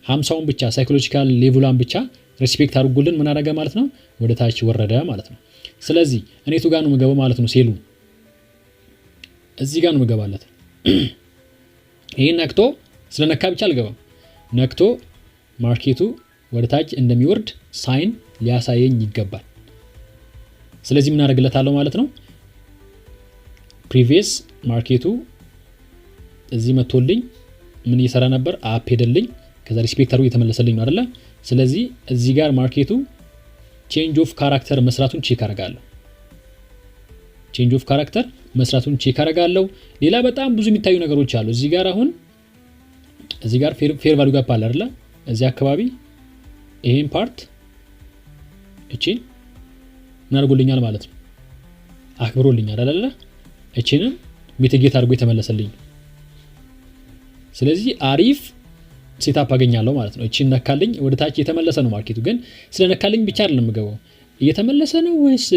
50ውን ብቻ ሳይኮሎጂካል ሌቭሏን ብቻ ሪስፔክት አድርጎልን ምን አደረገ ማለት ነው? ወደ ታች ወረደ ማለት ነው። ስለዚህ እኔቱ ጋር ነው የምገባው ማለት ነው። ሴሉ እዚህ ጋር ነው የምገባለት። ይሄን ነክቶ ስለነካ ብቻ አልገባም። ነክቶ ማርኬቱ ወደ ታች እንደሚወርድ ሳይን ሊያሳየኝ ይገባል። ስለዚህ ምን አደርግለታለሁ ማለት ነው? ፕሪቪየስ ማርኬቱ እዚህ መጥቶልኝ ምን እየሰራ ነበር? አፕ ሄደልኝ። ከዛ ሪስፔክት አድርጎ የተመለሰልኝ ነው አይደለ? ስለዚህ እዚህ ጋር ማርኬቱ ቼንጅ ኦፍ ካራክተር መስራቱን ቼክ አደርጋለሁ። ቼንጅ ኦፍ ካራክተር መስራቱን ቼክ አደርጋለሁ። ሌላ በጣም ብዙ የሚታዩ ነገሮች አሉ። እዚህ ጋር አሁን እዚህ ጋር ፌር ቫልዩ ጋፕ አለ አይደለ? እዚህ አካባቢ ይሄን ፓርት እቺን ምን አድርጎልኛል ማለት ነው? አክብሮልኛል አይደለ? እቺንም ሚቲጌት አድርጎ የተመለሰልኝ። ስለዚህ አሪፍ ሴታፕ አገኛለሁ ማለት ነው። እቺን ነካልኝ ወደ ታች የተመለሰ ነው ማርኬቱ። ግን ስለነካልኝ ብቻ አይደለም የምገባው። እየተመለሰ ነው ወይስ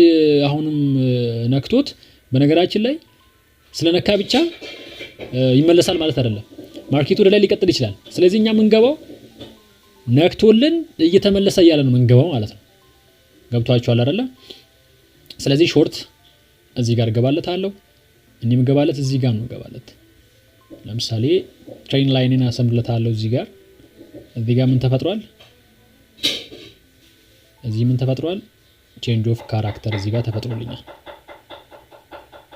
አሁንም ነክቶት? በነገራችን ላይ ስለነካ ብቻ ይመለሳል ማለት አይደለም። ማርኬቱ ወደ ላይ ሊቀጥል ይችላል። ስለዚህ እኛ የምንገባው ነክቶልን እየተመለሰ እያለ ነው የምንገባው ማለት ነው። ገብቷችኋል አይደለ? ስለዚህ ሾርት እዚህ ጋር ገባለታለሁ። እኔ የምገባለት እዚህ ጋር ነው ገባለት። ለምሳሌ ትሬን ላይንን አሰምርለታለሁ። እዚህ ጋር ምን ተፈጥሯል? እዚህ ምን ተፈጥሯል? ቼንጅ ኦፍ ካራክተር እዚህ ጋር ተፈጥሮልኛል።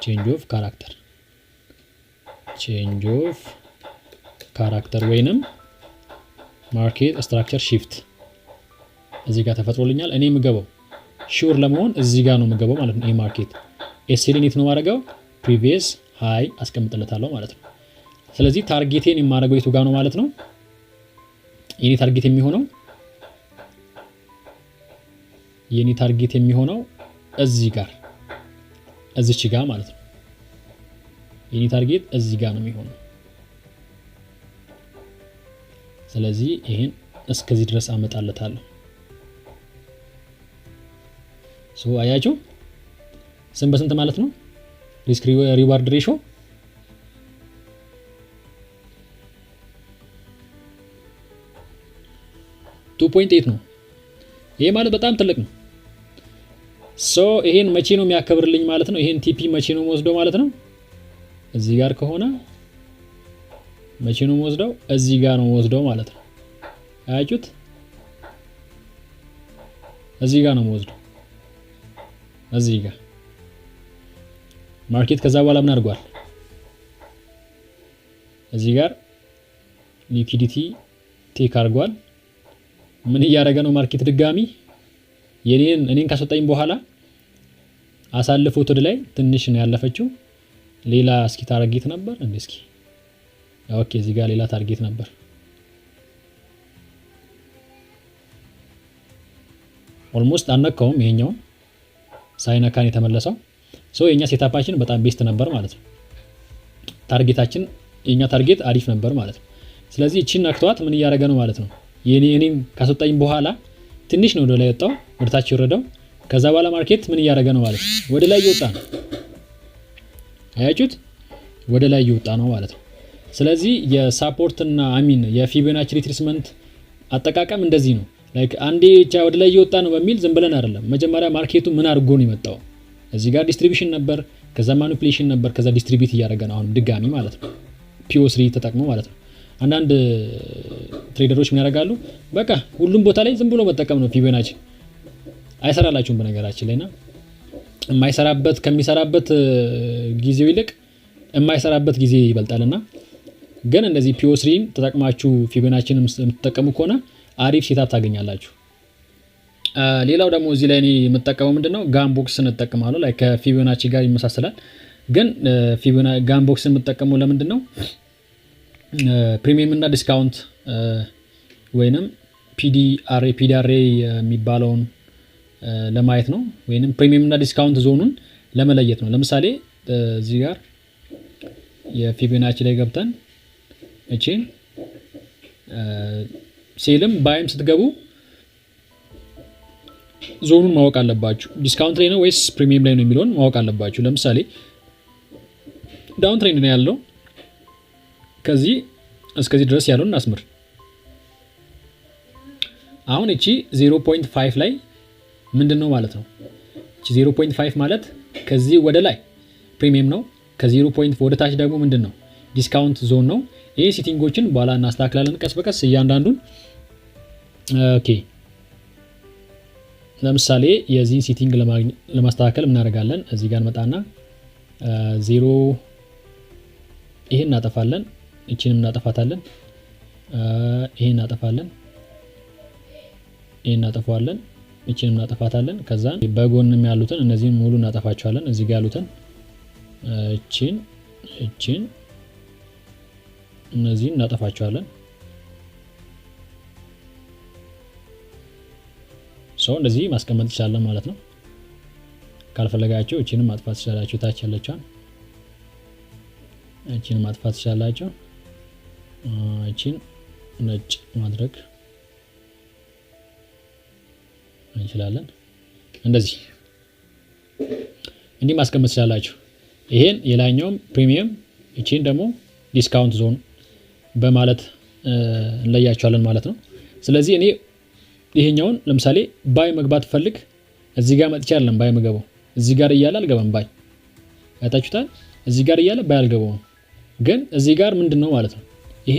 ቼንጅ ኦፍ ካራክተር ወይንም ማርኬት ስትራክቸር ሺፍት እዚህ ጋር ተፈጥሮልኛል። እኔ የምገባው ሹር ለመሆን እዚህ ጋር ነው የምገባው ማለት ነው። ይሄ ማርኬት ኤስኤልኔት ነው ማድረጋው ፕሪቪየስ ሃይ አስቀምጥለታለሁ ማለት ነው። ስለዚህ ታርጌቴን የማደርገው የቱ ጋር ነው ማለት ነው? የኔ ታርጌት የሚሆነው እዚህ ጋር እዚች ጋር ማለት ነው። የኔ ታርጌት እዚህ ጋር ነው የሚሆነው። ስለዚህ ይሄን እስከዚህ ድረስ አመጣለታለሁ። አያችሁ ስንት በስንት ማለት ነው? ሪስክ ሪዋርድ ሬሾ 2.8 ነው። ይሄ ማለት በጣም ትልቅ ነው። ይሄን መቼ ነው የሚያከብርልኝ ማለት ነው? ይሄን ቲፒ መቼ ነው የምወስደው ማለት ነው? እዚህ ጋር ከሆነ መቼ ነው የምወስደው? እዚህ ጋር ነው የምወስደው ማለት ነው። አያችሁት? እዚህ ጋር ነው የምወስደው። እዚህ ጋር ማርኬት ከዛ በኋላ ምን አድርጓል? እዚህ ጋር ሊኩዊዲቲ ቴክ አድርጓል። ምን እያደረገ ነው ማርኬት? ድጋሚ እኔን ካስወጣኝ በኋላ አሳልፎት ወደ ላይ ትንሽ ነው ያለፈችው። ሌላ እስኪ ታርጌት ነበር እንዴ? እስኪ ኦኬ፣ እዚህ ጋር ሌላ ታርጌት ነበር። ኦልሞስት አነካውም። ይሄኛው ሳይነካን የተመለሰው የኛ ሴታፓችን በጣም ቤስት ነበር ማለት ነው። ታርጌታችን የኛ ታርጌት አሪፍ ነበር ማለት ነው። ስለዚህ እቺን ነክቷት ምን እያደረገ ነው ማለት ነው? እኔን ካስወጣኝ በኋላ ትንሽ ነው ወደ ላይ ወጣው፣ ወደ ታች ወረደው። ከዛ በኋላ ማርኬት ምን እያደረገ ነው ማለት ነው? ወደ ላይ እየወጣ ነው። አያችሁት? ወደ ላይ እየወጣ ነው ማለት ነው። ስለዚህ የሳፖርት እና የፊቦናቺ ሪትሬስመንት አጠቃቀም እንደዚህ ነው። ላይክ አንዴ ብቻ ወደ ላይ እየወጣ ነው በሚል ዝም ብለን አይደለም። መጀመሪያ ማርኬቱ ምን አድርጎ ነው የመጣው? እዚህ ጋር ዲስትሪቢዩሽን ነበር፣ ከዛ ማኒፑሌሽን ነበር፣ ከዛ ዲስትሪቢዩት እያደረገ ነው አሁን ድጋሚ ማለት ነው። PO3 ተጠቅሞ ማለት ነው። አንዳንድ ትሬደሮች ምን ያደርጋሉ? በቃ ሁሉም ቦታ ላይ ዝም ብሎ መጠቀም ነው ፊቦናቺ። አይሰራላችሁም በነገራችን ላይና የማይሰራበት ከሚሰራበት ጊዜው ይልቅ የማይሰራበት ጊዜ ይበልጣልና ግን እንደዚህ PO3ን ተጠቅማችሁ ፊቦናቺንም የምትጠቀሙ ከሆነ አሪፍ ሴታፕ ታገኛላችሁ። ሌላው ደግሞ እዚህ ላይ እኔ የምጠቀመው ምንድነው ጋምቦክስን እጠቀማለሁ። ላይ ከፊቦናቺ ጋር ይመሳሰላል፣ ግን ጋምቦክስን የምጠቀመው ለምንድነው ፕሪሚየም እና ዲስካውንት ወይንም ፒዲአር የሚባለውን ለማየት ነው፣ ወይንም ፕሪሚየም እና ዲስካውንት ዞኑን ለመለየት ነው። ለምሳሌ እዚህ ጋር የፊቦናቺ ላይ ገብተን እቺን ሴልም ባይም ስትገቡ ዞኑን ማወቅ አለባችሁ። ዲስካውንት ላይ ነው ወይስ ፕሪሚየም ላይ ነው የሚለውን ማወቅ አለባችሁ። ለምሳሌ ዳውን ትሬንድ ነው ያለው፣ ከዚህ እስከዚህ ድረስ ያለውን እናስምር። አሁን እቺ 0.5 ላይ ምንድነው ማለት ነው? እቺ 0.5 ማለት ከዚህ ወደ ላይ ፕሪሚየም ነው፣ ከ0.4 ወደ ታች ደግሞ ምንድነው ዲስካውንት ዞን ነው። ይሄ ሴቲንጎችን በኋላ እናስተካክላለን ቀስ በቀስ እያንዳንዱን። ኦኬ፣ ለምሳሌ የዚህን ሴቲንግ ለማስተካከል ምን እናደርጋለን? እዚህ ጋር መጣና 0 ይሄን እናጠፋለን፣ እቺንም እናጠፋታለን፣ ይሄን እናጠፋለን፣ ይሄን እናጠፋዋለን፣ እቺንም እናጠፋታለን። ከዛ በጎንም ያሉትን እነዚህን ሙሉ እናጠፋቸዋለን። እዚህ ጋር ያሉትን እቺን እነዚህን እናጠፋቸዋለን። እንደዚህ ማስቀመጥ ይቻላል ማለት ነው። ካልፈለጋችሁ እቺንም ማጥፋት ይችላልላችሁ። ታች ያለችውን እቺንም ማጥፋት ይችላልላችሁ። እቺን ነጭ ማድረግ እንችላለን። እንደዚህ እንዲህ ማስቀመጥ ይችላልላችሁ። ይሄን የላይኛውም ፕሪሚየም፣ እቺን ደግሞ ዲስካውንት ዞን በማለት እንለያቸዋለን ማለት ነው። ስለዚህ እኔ ይሄኛውን ለምሳሌ ባይ መግባት ፈልግ እዚህ ጋር መጥቻ አይደለም ባይ መገባው፣ እዚህ ጋር እያለ አልገባም ባይ። አይታችሁታል? እዚህ ጋር እያለ ባይ አልገባው፣ ግን እዚህ ጋር ምንድነው ማለት ነው? ይሄ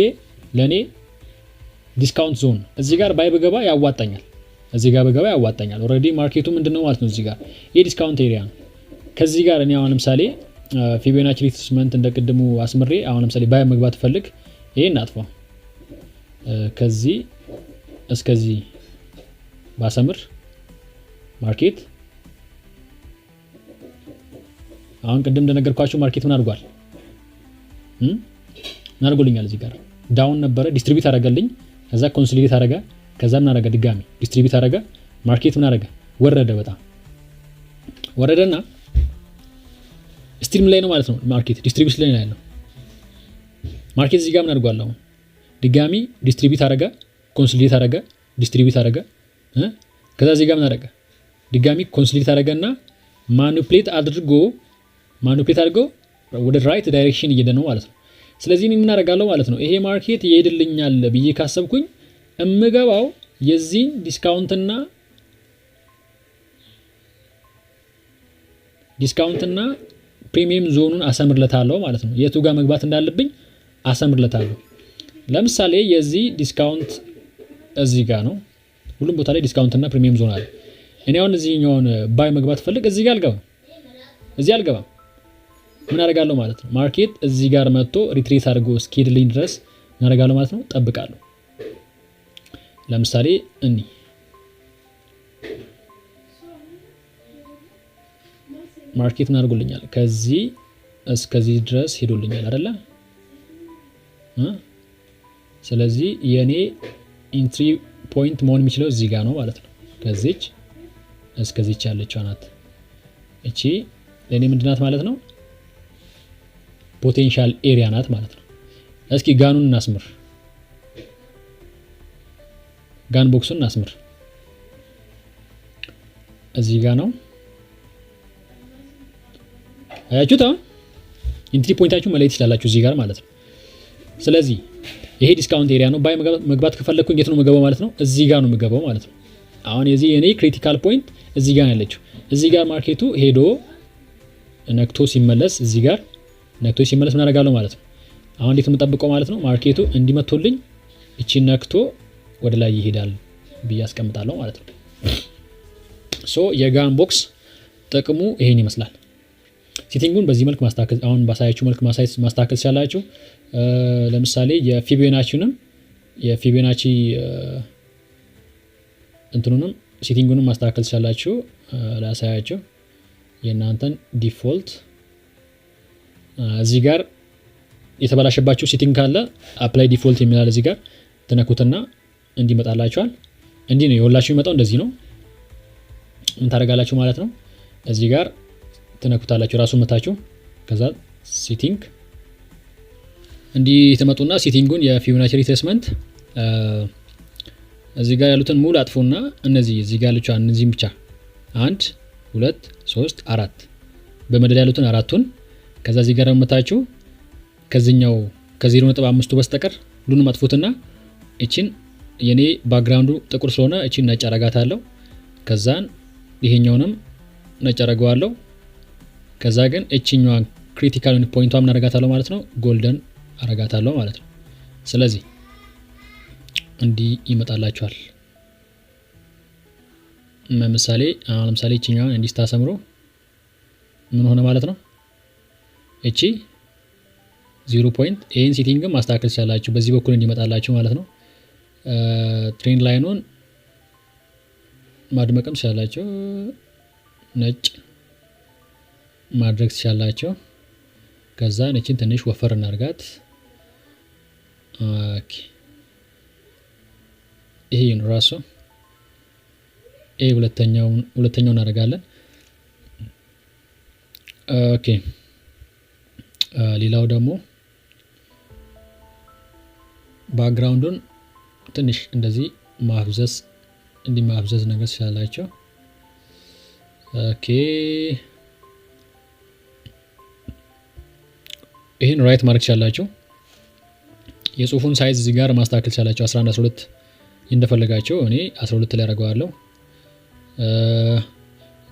ለኔ ዲስካውንት ዞን። እዚህ ጋር ባይ በገባ ያዋጣኛል፣ እዚህ ጋር በገባ ያዋጣኛል። ኦሬዲ ማርኬቱ ምንድነው ማለት ነው? እዚህ ጋር የዲስካውንት ኤሪያ ነው። ከዚህ ጋር እኔ አሁን ለምሳሌ ፊቦናቺ ሪትሬስመንት እንደቀድሙ አስምሬ አሁን ለምሳሌ ባይ መግባት ፈልግ ይሄን አጥፋው፣ ከዚህ እስከዚህ ባሰምር ማርኬት አሁን ቅድም እንደነገርኳችሁ ማርኬት ምን አድርጓል? ምን አድርጎልኛል? እዚህ ጋር ዳውን ነበረ፣ ዲስትሪቢዩት አደረገልኝ፣ ከዛ ኮንሶሊዴት አደረገ፣ ከዛ ምን አደረገ? ድጋሚ ዲስትሪቢዩት አደረገ። ማርኬት ምን አደረገ? ወረደ በጣም። ወረደና ስትሪም ላይ ነው ማለት ነው። ማርኬት ዲስትሪቢዩት ላይ ነው ያለው። ማርኬት እዚህ ጋር ምን አድርጓል? አሁን ድጋሚ ዲስትሪቢዩት አረጋ፣ ኮንሶሊዴት አረጋ፣ ዲስትሪቢዩት አረጋ። ከዛ እዚህ ጋር ምን አረጋ? ድጋሚ ኮንሶሊዴት አረጋና ማኒፑሌት አድርጎ ወደ ራይት ዳይሬክሽን እየሄደ ነው ማለት ነው። ስለዚህ ምን አደርጋለሁ ማለት ነው? ይሄ ማርኬት ይሄድልኛል ብዬ ካሰብኩኝ እምገባው የዚህን ዲስካውንትና ፕሪሚየም ዞኑን አሰምርለታለሁ ማለት ነው። የቱ ጋር መግባት እንዳለብኝ አሰምርለታለሁ። ለምሳሌ የዚህ ዲስካውንት እዚህ ጋር ነው። ሁሉም ቦታ ላይ ዲስካውንትና ፕሪሚየም ዞን አለ። እኔ አሁን እዚህኛውን ባይ መግባት ፈልግ እዚህ ጋር አልገባም። ምን አደርጋለሁ ማለት ነው? ማርኬት እዚህ ጋር መጥቶ ሪትሬት አድርጎ እስኪሄድልኝ ድረስ ምን አደርጋለሁ ማለት ነው? ጠብቃለሁ። ለምሳሌ ማርኬት ምን አድርጎልኛል? ከዚህ እስከዚህ ድረስ ሄዶልኛል አይደለ? ስለዚህ የኔ ኢንትሪ ፖይንት መሆን የሚችለው እዚህ ጋር ነው ማለት ነው። ከዚች እስከዚች ያለችው ናት። እቺ ለኔ ምንድናት ማለት ነው? ፖቴንሻል ኤሪያ ናት ማለት ነው። እስኪ ጋኑን እናስምር። ጋን ቦክሱን እናስምር። እዚህ ጋር ነው አያችሁት? ኢንትሪ ፖይንታችሁ መለየት ይችላልላችሁ እዚህ ጋር ማለት ነው። ስለዚህ ይሄ ዲስካውንት ኤሪያ ነው። ባይ መግባት ከፈለኩኝ የት ነው የምገባው ማለት ነው? እዚህ ጋር ነው የምገባው ማለት ነው። አሁን የዚህ የኔ ክሪቲካል ፖይንት እዚህ ጋር ያለችው። እዚህ ጋር ማርኬቱ ሄዶ ነክቶ ሲመለስ እዚህ ጋር ነክቶ ሲመለስ ምን አደርጋለሁ ማለት ነው? አሁን እንዴት ነው የምጠብቀው ማለት ነው? ማርኬቱ እንዲመቶልኝ እቺ ነክቶ ወደ ላይ ይሄዳል ብዬ አስቀምጣለሁ ማለት ነው። ሶ የጋን ቦክስ ጥቅሙ ይሄን ይመስላል። ሴቲንጉን በዚህ መልክ ማስተካከል አሁን ባሳያችሁ መልክ ማስተካከል ሲያላችሁ ለምሳሌ የፊቦናቺ እንትኑንም ሴቲንጉንም ማስተካከል ሲያላችሁ ላሳያችሁ። የእናንተን ዲፎልት እዚህ ጋር የተበላሸባችሁ ሴቲንግ ካለ አፕላይ ዲፎልት የሚላል እዚህ ጋር ተነኩትና እንዲመጣላችኋል። እንዲህ ነው የሁላችሁ የሚመጣው። እንደዚህ ነው። ምን ታደርጋላችሁ ማለት ነው? እዚህ ጋር ተነኩታላችሁ ራሱ መታችሁ። ከዛ ሴቲንግ እንዲህ ተመጡና ሴቲንጉን የፊቦናቺ ሪትሬስመንት እዚህ ጋር ያሉትን ሙሉ አጥፉና እዚህ ጋር ያሉት እነዚህን ብቻ 1 2 3 4 በመደዳ ያሉትን አራቱን ከዛ እዚህ ጋር መታችሁ ከዚህኛው ከ0.5 በስተቀር ሁሉንም አጥፉትና እቺን የኔ ባክግራውንዱ ጥቁር ስለሆነ እቺን ነጭ አረጋታለሁ። ከዛን ይሄኛውንም ነጭ አረጋዋለሁ። ከዛ ግን እቺኛዋን ክሪቲካል ፖይንቷን አረጋታለሁ ማለት ነው። ጎልደን አረጋታለሁ ማለት ነው። ስለዚህ እንዲህ ይመጣላችኋል። ለምሳሌ እቺኛዋን እንዲህ ስታሰምሩ ምን ሆነ ማለት ነው? እቺ 0 ፖይንት ኤን ሴቲንግ ማስተካከል ይችላልላችሁ በዚህ በኩል እንዲመጣላችሁ ማለት ነው። ትሬንድ ላይኑን ማድመቅም ይችላልላችሁ፣ ነጭ ማድረግ ይችላልላችሁ። ከዛ እቺን ትንሽ ወፈር እናርጋት። ኦኬ ይሄን ራሱ ሁለተኛው እናደርጋለን። ኦኬ ሌላው ደግሞ ባክግራውንዱን ትንሽ እንደዚህ ማፍዘዝ ነገር ሲላላቸው ኦኬ ይሄን ራይት ማድረግ ይችላልላችሁ። የጽሁፉን ሳይዝ እዚህ ጋር ማስተካከል ይችላልላችሁ 11 12 እንደፈለጋችሁ። እኔ 12 ላይ አደርገዋለሁ።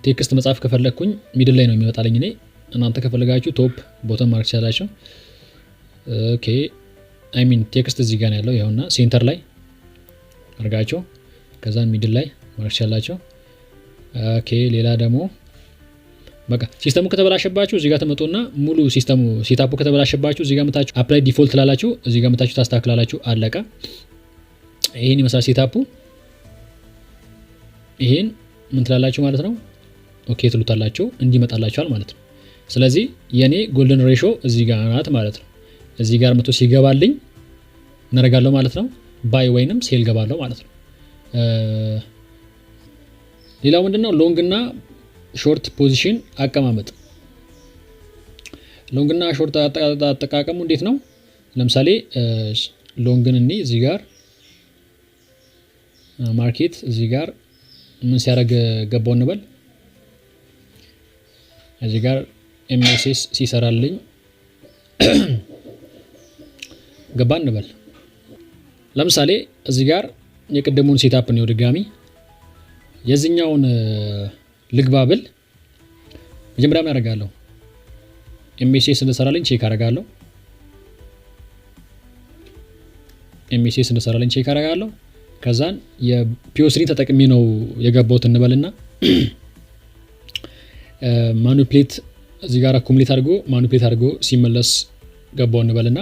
ቴክስት መጻፍ ከፈለኩኝ ሚድል ላይ ነው የሚመጣልኝ እኔ። እናንተ ከፈለጋችሁ ቶፕ ቦተም ማድረግ ይችላልላችሁ። ኦኬ ቴክስት እዚህ ጋር ነው ያለው ይኸውና ሴንተር ላይ አድርጋችሁ ከዛን ሚድል ላይ ማድረግ ይችላልላችሁ። ኦኬ ሌላ ደግሞ በቃ ሲስተሙ ከተበላሸባችሁ እዚህ ጋር ተመጡና ሙሉ ሲስተሙ ሴታፑ ከተበላሸባችሁ እዚህ ጋር መጣችሁ አፕላይ ዲፎልት ላላችሁ እዚህ ጋር መጣችሁ ታስተካክላላችሁ። አለቀ። ይሄን ይመስላል ሴታፑ። ይሄን ምን ትላላችሁ ማለት ነው? ኦኬ ትሉታላችሁ እንዲመጣላችኋል ማለት ነው። ስለዚህ የኔ ጎልደን ሬሾ እዚህ ጋር ናት ማለት ነው። እዚህ ጋር መጥቶ ሲገባልኝ እናረጋለሁ ማለት ነው። ባይ ወይንም ሴል ገባለሁ ማለት ነው። ሌላው ምንድነው ሎንግ እና ሾርት ፖዚሽን አቀማመጥ። ሎንግና ሾርት አጠቃቀሙ እንዴት ነው? ለምሳሌ ሎንግን እኔ እዚህ ጋር ማርኬት እዚህ ጋር ምን ሲያደርግ ገባው እንበል። እዚህ ጋር ኤምኤስኤስ ሲሰራልኝ ገባ እንበል። ለምሳሌ እዚህ ጋር የቅድሙን ሴታፕ ነው ድጋሚ የዚህኛውን ልግባብል መጀመሪያ ምን አደርጋለሁ? ኤምኤስኤስ እንደሰራልኝ ቼክ አደርጋለሁ። ኤምኤስኤስ እንደሰራልኝ ቼክ አደርጋለሁ። ከዛን የፒኦስሪ ተጠቅሜ ነው የገባሁት እንበልና ማኒፕሌት እዚህ ጋር አኩሙሌት አድርጎ ሲመለስ ገባው እንበልና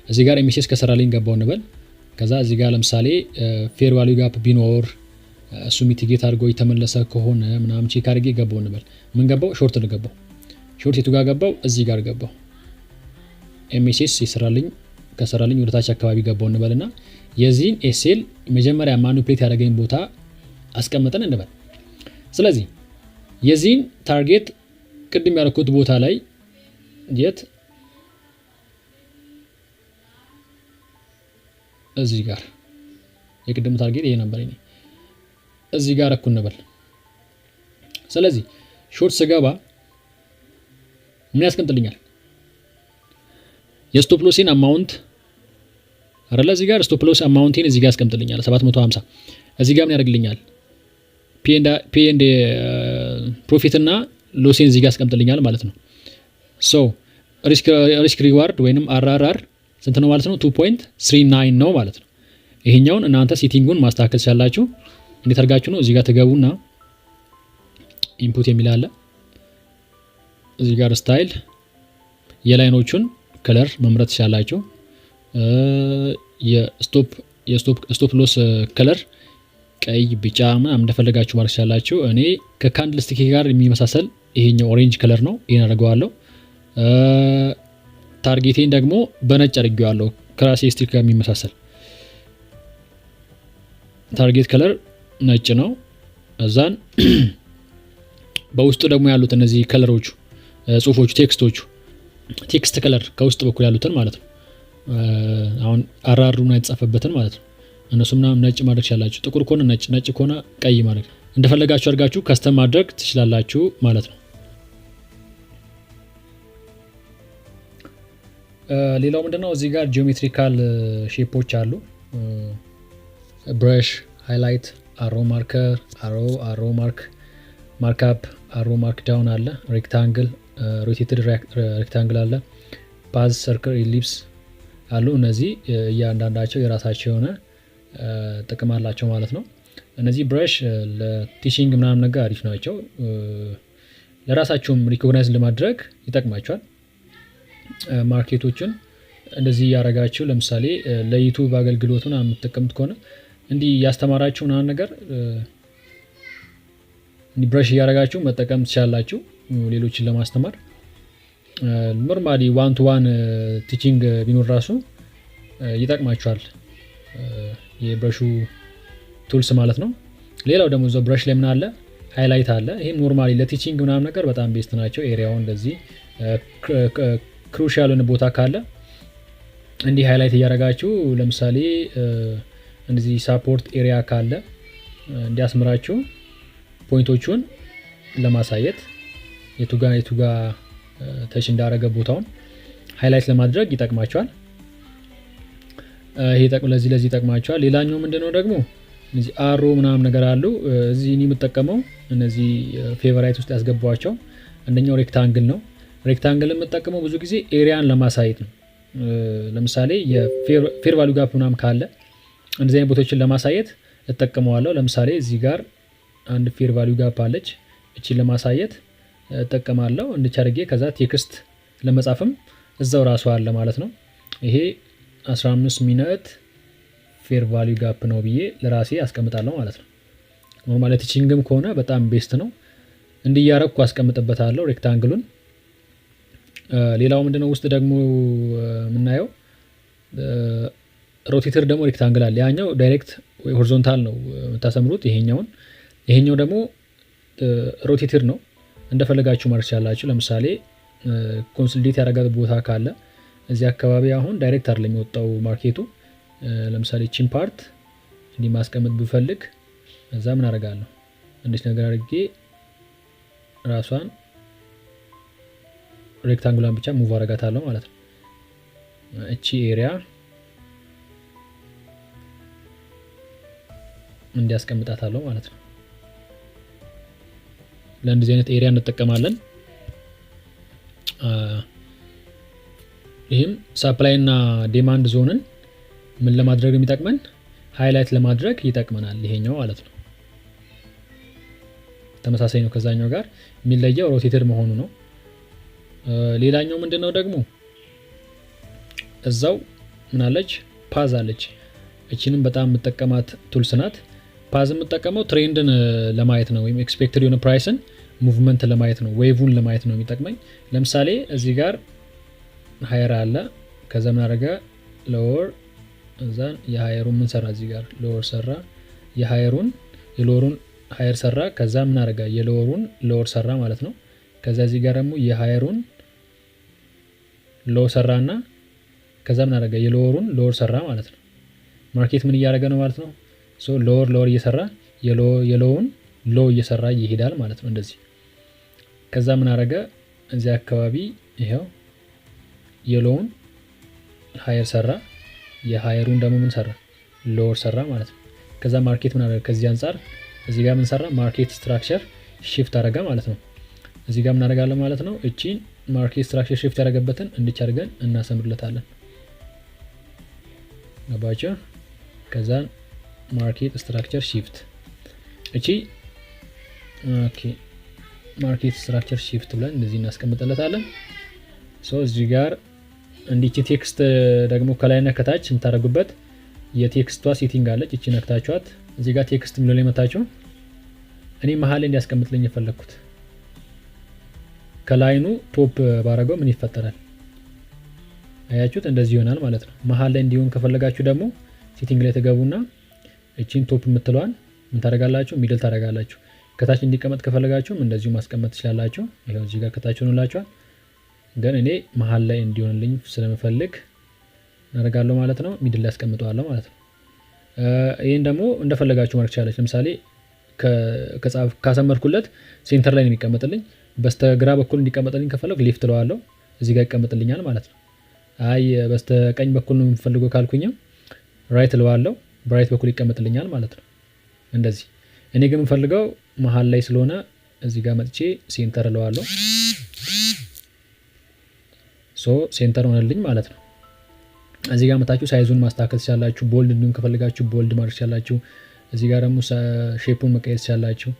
እዚህ ጋር ኤምኤስኤስ ከሰራልኝ ገባው እንበል። ከዛ እዚህ ጋር ለምሳሌ ፌር ቫልዩ ጋፕ ቢኖር እሱ ሚቲጌት አድርጎ የተመለሰ ከሆነ ምናምን ቼክ አድርጌ ገባው እንበል። ምን ገባው? ሾርት ነው ገባው። ሾርት የቱ ጋር ገባው? እዚህ ጋር ገባው። ኤምኤስኤስ ከሰራልኝ ወደ ታች አካባቢ ገባው እንበልና የዚህን ኤስኤል መጀመሪያ ማኒፕሌት ያደረገኝ ቦታ አስቀምጠን እንበል። ስለዚህ የዚህን ታርጌት ቅድም ያልኩት ቦታ ላይ የት እዚህ ጋር የቅድሙ ታርጌት ይሄ ነበር እዚህ ጋር እኩል እንበል። ስለዚህ ሾርት ስገባ ምን ያስቀምጥልኛል? የስቶፕ ሎሲን አማውንት አይደለ? እዚህ ጋር ስቶፕ ሎስ አማውንቴን እዚህ ጋር ያስቀምጥልኛል 750። እዚህ ጋር ምን ያደርግልኛል? ፒ ኤንድ ፕሮፊት እና ሎሲን እዚህ ጋር ያስቀምጥልኛል ማለት ነው። ሶ ሪስክ ሪዋርድ ወይንም አርአርአር ስንት ነው ማለት ነው? 2.39 ነው ማለት ነው። ይሄኛውን እናንተ ሴቲንጉን ማስተካከል ትችላላችሁ። እንዴት አድርጋችሁ ነው? እዚህ ጋር ተገቡና ኢንፑት የሚል አለ። እዚህ ጋር ስታይል የላይኖቹን ከለር መምረጥ ትችላላችሁ። የስቶፕ ሎስ ከለር ቀይ፣ ቢጫ ምናምን እንደፈለጋችሁ ማድረግ ትችላላችሁ። እኔ ከካንድል ስቲክ ጋር የሚመሳሰል ይሄኛው ኦሬንጅ ከለር ነው። ይሄን አድርገዋለሁ። ታርጌቴን ደግሞ በነጭ አድርጌዋለሁ ከራሴ ስቲክ ጋር የሚመሳሰል ታርጌት ከለር ነጭ ነው። እዛን በውስጡ ደግሞ ያሉት እነዚህ ከለሮቹ ጽሁፎቹ ቴክስት ከለር ከውስጥ በኩል ያሉትን ማለት ነው። አሁን አራሩና የተጻፈበትን ማለት ነው። እነሱ ምናምን ነጭ ማድረግ ትችላላችሁ። ጥቁር ከሆነ ነጭ ከሆነ ቀይ ማድረግ እንደፈለጋችሁ አድርጋችሁ ከስተም ማድረግ ትችላላችሁ ማለት ነው። ሌላው ምንድነው? እዚህ ጋር ጂኦሜትሪካል ሼፖች አሉ። ብረሽ፣ ሃይላይት፣ አሮ ማርከር፣ አሮ ማርክ አፕ፣ አሮ ማርክ ዳውን አለ። ሬክታንግል፣ ሮቴትድ ሬክታንግል አለ። ፓዝ፣ ሰርክል፣ ኢሊፕስ አሉ። እነዚህ እያንዳንዳቸው የራሳቸው የሆነ ጥቅም አላቸው ማለት ነው። እነዚህ ብረሽ ለቲቺንግ ምናምን ነገር አሪፍ ናቸው። ለራሳቸውም ሪኮግናይዝ ለማድረግ ይጠቅማቸዋል። ማርኬቶችን እንደዚህ ያረጋችሁ ለምሳሌ ለዩቲዩብ አገልግሎት ምናምን የምትጠቀሙት ከሆነ እንዲህ ያስተማራችሁ ምናምን ነገር እንዲህ ብረሽ እያረጋችሁ መጠቀም ትችላላችሁ ሌሎችን ለማስተማር። ኖርማሊ ዋን ቱ ዋን ቲቺንግ ቢኖር ራሱ ይጠቅማችኋል የብረሹ ቱልስ ማለት ነው። ሌላው ደግሞ እዛው ብረሽ ላይ ምን አለ? ሃይላይት አለ። ይሄም ኖርማሊ ለቲቺንግ ምናምን ነገር በጣም ቤስት ናቸው። ኤሪያውን እንደዚህ ክሩሻል የሆነ ቦታ ካለ እንዲህ ሃይላይት እያረጋችሁ ለምሳሌ እንደዚህ ሳፖርት ኤሪያ ካለ እንዲያስምራችሁ ፖይንቶቹን ለማሳየት የቱጋ ተች እንዳረገ ቦታውን ሃይላይት ለማድረግ ይጠቅማቸዋል። ይሄ ለዚህ ይጠቅማቸዋል። ሌላኛው ምንድነው ደግሞ እነዚህ አሮ ምናምን ነገር አሉ። እዚህ እኔ የምጠቀመው እነዚህ ፌቨራይት ውስጥ ያስገባዋቸው አንደኛው ሬክታንግል ነው። ሬክታንግል የምጠቀመው ብዙ ጊዜ ኤሪያን ለማሳየት ነው። ለምሳሌ የፌር ቫልዩ ጋፕ ምናምን ካለ እንደዚህ አይነት ቦታዎችን ለማሳየት እጠቀመዋለሁ። ለምሳሌ እዚህ ጋር አንድ ፌር ቫልዩ ጋፕ አለች። እቺን ለማሳየት እጠቀማለሁ እንድቻርጌ። ከዛ ቴክስት ለመጻፍም እዛው ራሱ አለ ማለት ነው። ይሄ 15 ሚኒት ፌር ቫልዩ ጋፕ ነው ብዬ ለራሴ አስቀምጣለሁ ማለት ነው። ኖርማሊ ቲቺንግም ከሆነ በጣም ቤስት ነው። እንዲያረኩ አስቀምጥበታለሁ ሬክታንግሉን። ሌላው ምንድነው ውስጥ ደግሞ የምናየው ሮቴተር ደግሞ ሬክታንግል አለ። ያኛው ዳይሬክት ወይ ሆሪዞንታል ነው የምታሰምሩት። ይሄኛው ደግሞ ሮቴተር ነው። እንደፈለጋችሁ ማድረግ ትችላላችሁ። ለምሳሌ ኮንሶሊዴት ያደረጋት ቦታ ካለ እዚህ አካባቢ አሁን ዳይሬክት አይደለም የሚወጣው ማርኬቱ። ለምሳሌ ቺን ፓርት እንዲህ ማስቀመጥ ብፈልግ እዛ ምን አደርጋለሁ እንዴት ነገር አድርጌ ራሷን ሬክታንጉላን ብቻ ሙቭ አደርጋታለሁ ማለት ነው። እቺ ኤሪያ እንዲያስቀምጣታለሁ ማለት ነው። ለእንደዚህ አይነት ኤሪያ እንጠቀማለን። ይህም ሳፕላይ እና ዲማንድ ዞንን ምን ለማድረግ የሚጠቅመን ሃይላይት ለማድረግ ይጠቅመናል ይሄኛው ማለት ነው። ተመሳሳይ ነው ከዛኛው ጋር የሚለየው ሮቴተር መሆኑ ነው። ሌላኛው ምንድነው ደግሞ እዛው ምን አለች ፓዝ አለች። እቺንም በጣም የምጠቀማት ቱልስ ናት። ፓዝ የምጠቀመው ትሬንድን ለማየት ነው ወይም ኤክስፔክትድ የሆነ ፕራይስን ሙቭመንት ለማየት ነው፣ ዌቭን ለማየት ነው የሚጠቅመኝ። ለምሳሌ እዚህ ጋር ሃየር አለ። ከዛ ምን አደረገ ሎወር እዛን የሃየሩን ምን ሰራ እዚህ ጋር ሎወር ሰራ፣ የሃየሩን የሎወሩን ሃየር ሰራ። ከዛ ምን አደረገ የሎወሩን ሎወር ሰራ ማለት ነው። ከዛ እዚህ ጋር ደግሞ የሃየሩን ሎው ሰራና ከዛ ምን አደረገ የሎወሩን ሎወር ሰራ ማለት ነው። ማርኬት ምን እያደረገ ነው ማለት ነው። ሶ ሎወር እየሰራ የሎውን ሎው እየሰራ ይሄዳል ማለት ነው እንደዚህ። ከዛ ምን አደረገ እዚህ አካባቢ ይሄው የሎውን ሃየር ሰራ፣ የሃየሩን ደግሞ ምን ሰራ ሎወር ሰራ ማለት ነው። ከዛ ማርኬት ምን አደረገ ከዚህ አንፃር እዚህ ጋር ምን ሰራ ማርኬት ስትራክቸር ሺፍት አደረገ ማለት ነው። እዚህ ጋር ምን አደረጋለን ማለት ነው እቺን ማርኬት ስትራክቸር ሺፍት ያደረገበትን እንዲች አድርገን እናሰምርለታለን። ገባችሁ? ከዛ ማርኬት ስትራክቸር ሺፍት እቺ ኦኬ ማርኬት ስትራክቸር ሺፍት ብለን እንደዚህ እናስቀምጥለታለን። ሶ እዚህ ጋር እንዲች ቴክስት ደግሞ ከላይና ከታች የምታደርጉበት የቴክስቷ ሴቲንግ አለች። እቺ ነክታችኋት እዚህ ጋር ቴክስት የሚለው ላይ መታችሁ እኔ መሀል ላይ እንዲያስቀምጥልኝ የፈለኩት ከላይኑ ቶፕ ባረገው ምን ይፈጠራል አያችሁት? እንደዚህ ይሆናል ማለት ነው። መሀል ላይ እንዲሆን ከፈለጋችሁ ደግሞ ሴቲንግ ላይ ተገቡና እቺን ቶፕ የምትለዋን ምን ታደርጋላችሁ ሚድል ታደርጋላችሁ። ከታች እንዲቀመጥ ከፈለጋችሁም እንደዚሁ ማስቀመጥ ትችላላችሁ። ይሄው እዚህ ጋር ከታች ሆኖላችኋል። ግን እኔ መሀል ላይ እንዲሆንልኝ ስለምፈልግ እናደርጋለሁ ማለት ነው። ሚድል ላይ አስቀምጠዋለሁ ማለት ነው። ይሄን ደግሞ እንደፈለጋችሁ ማድረግ ትችላላችሁ። ለምሳሌ ካሰመርኩለት ሴንተር ላይ ነው የሚቀመጥልኝ። በስተግራ በኩል እንዲቀመጥልኝ ከፈለኩ ሌፍት ለዋለሁ እዚህ ጋር ይቀመጥልኛል ማለት ነው። አይ በስተቀኝ በኩል ነው የምፈልገው ካልኩኝም ራይት ለዋለሁ በራይት በኩል ይቀመጥልኛል ማለት ነው እንደዚህ። እኔ ግን የምፈልገው መሀል ላይ ስለሆነ እዚህ ጋር መጥቼ ሴንተር ለዋለሁ። ሶ ሴንተር ሆነልኝ ማለት ነው። እዚህ ጋር መታችሁ ሳይዙን ማስተካከል ትችላላችሁ። ቦልድ እንዲሁም ከፈለጋችሁ ቦልድ ማድረግ ትችላላችሁ። እዚህ ጋር ደግሞ ሼፑን መቀየር ትችላላችሁ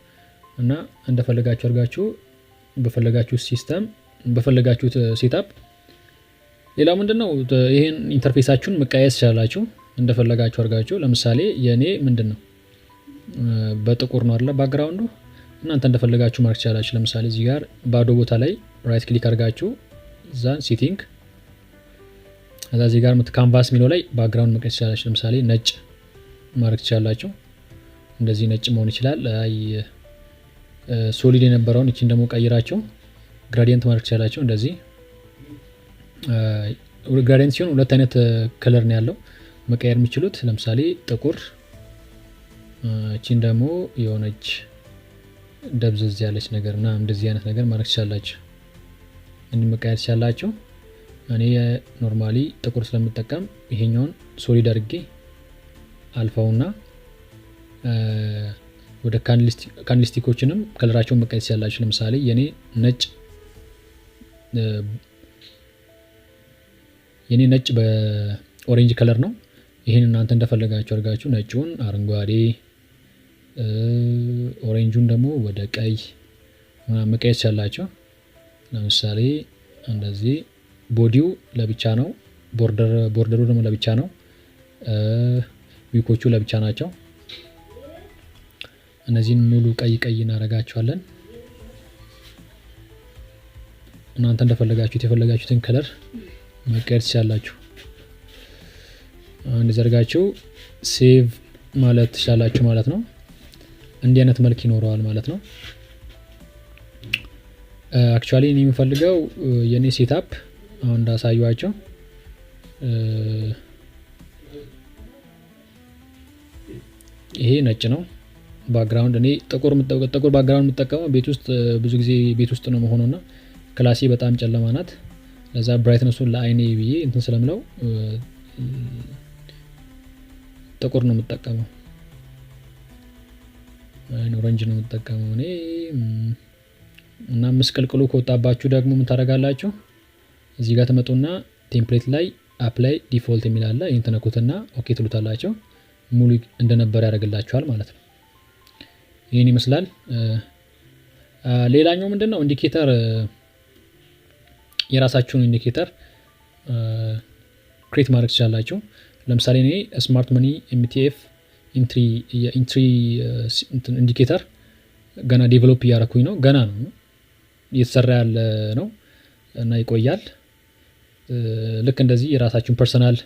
እና እንደፈለጋችሁ አድርጋችሁ በፈለጋችሁት ሲስተም በፈለጋችሁት ሴትአፕ። ሌላው ምንድነው ይሄን ኢንተርፌሳችሁን መቀየር ትችላላችሁ እንደፈለጋችሁ አድርጋችሁ። ለምሳሌ የኔ ምንድነው በጥቁር ነው አይደል ባክግራውንዱ። እናንተ እንደፈለጋችሁ ማድረግ ትችላላችሁ። ለምሳሌ እዚህ ጋር ባዶ ቦታ ላይ ራይት ክሊክ አድርጋችሁ ዛን ሴቲንግ እዚህ ጋር ካንቫስ ሚለው ላይ ባክግራውንድ መቀየር ትችላላችሁ። ለምሳሌ ነጭ ማድረግ ትችላላችሁ። እንደዚህ ነጭ መሆን ይችላል። አይ ሶሊድ የነበረውን እቺን ደግሞ ቀይራችሁ ግራዲየንት ማድረግ ትችላላችሁ። እንደዚህ ግራዲየንት ሲሆን ሁለት አይነት ከለር ነው ያለው መቀየር የሚችሉት። ለምሳሌ ጥቁር፣ እቺን ደግሞ የሆነች ደብዘዝ ያለች ነገር እና እንደዚህ አይነት ነገር ማድረግ ትችላላችሁ። እንዲህ መቀየር ትችላላችሁ። እኔ ኖርማሊ ጥቁር ስለምጠቀም ይሄኛውን ሶሊድ አድርጌ አልፋውና ወደ ካንድልስቲኮችንም ከለራቸውን መቀየር ትችላላችሁ። ለምሳሌ የኔ ነጭ በኦሬንጅ ከለር ነው። ይሄን እናንተ እንደፈለጋችሁ አድርጋችሁ ነጩን አረንጓዴ፣ ኦሬንጁን ደግሞ ወደ ቀይ መቀየር ትችላላችሁ። ለምሳሌ እንደዚህ ቦዲው ለብቻ ነው፣ ቦርደሩ ደግሞ ለብቻ ነው፣ ዊኮቹ ለብቻ ናቸው። እነዚህን ሙሉ ቀይ እናደርጋቸዋለን። እናንተ እንደፈለጋችሁት የፈለጋችሁትን ከለር መቀየር ትችላላችሁ። እንደዚህ አድርጋችሁ ሴቭ ማለት ትችላላችሁ ማለት ነው። እንዲህ አይነት መልክ ይኖረዋል ማለት ነው። አክቹዋሊ እኔ የምፈልገው የኔ ሴታፕ አሁን እንዳሳዩዋቸው ይሄ ነጭ ነው ባክግራውንድ። እኔ ጥቁር ባክግራውንድ የምጠቀመው ቤት ውስጥ ብዙ ጊዜ ቤት ውስጥ ነው መሆኑና ክላሴ በጣም ጨለማ ናት። ለዛ ብራይትነሱን ለአይኔ ብዬ እንትን ስለምለው ጥቁር ነው የምጠቀመው፣ ኦሬንጅ ነው የምጠቀመው እኔ። እና ምስቅልቅሉ ከወጣባችሁ ደግሞ ምን ታደርጋላችሁ? እዚህ ጋር ትመጡና ቴምፕሌት ላይ አፕላይ ዲፎልት የሚል አለ። ይሄን ተነኩትና ኦኬ ትሉታላችሁ። ሙሉ እንደነበር ያደርግላችኋል ማለት ነው። ይሄን ይመስላል። ሌላኛው ምንድነው ኢንዲኬተር፣ የራሳችሁን ኢንዲኬተር ክሬት ማድረግ ትችላላችሁ። ለምሳሌ እኔ ስማርት መኒ ኤምቲኤፍ ኢንትሪ ኢንዲኬተር ገና ዴቨሎፕ እያደረኩኝ ነው። ገና ነው እየተሰራ ያለ ነው እና ይቆያል። ልክ እንደዚህ የራሳችሁን ፐርሰናል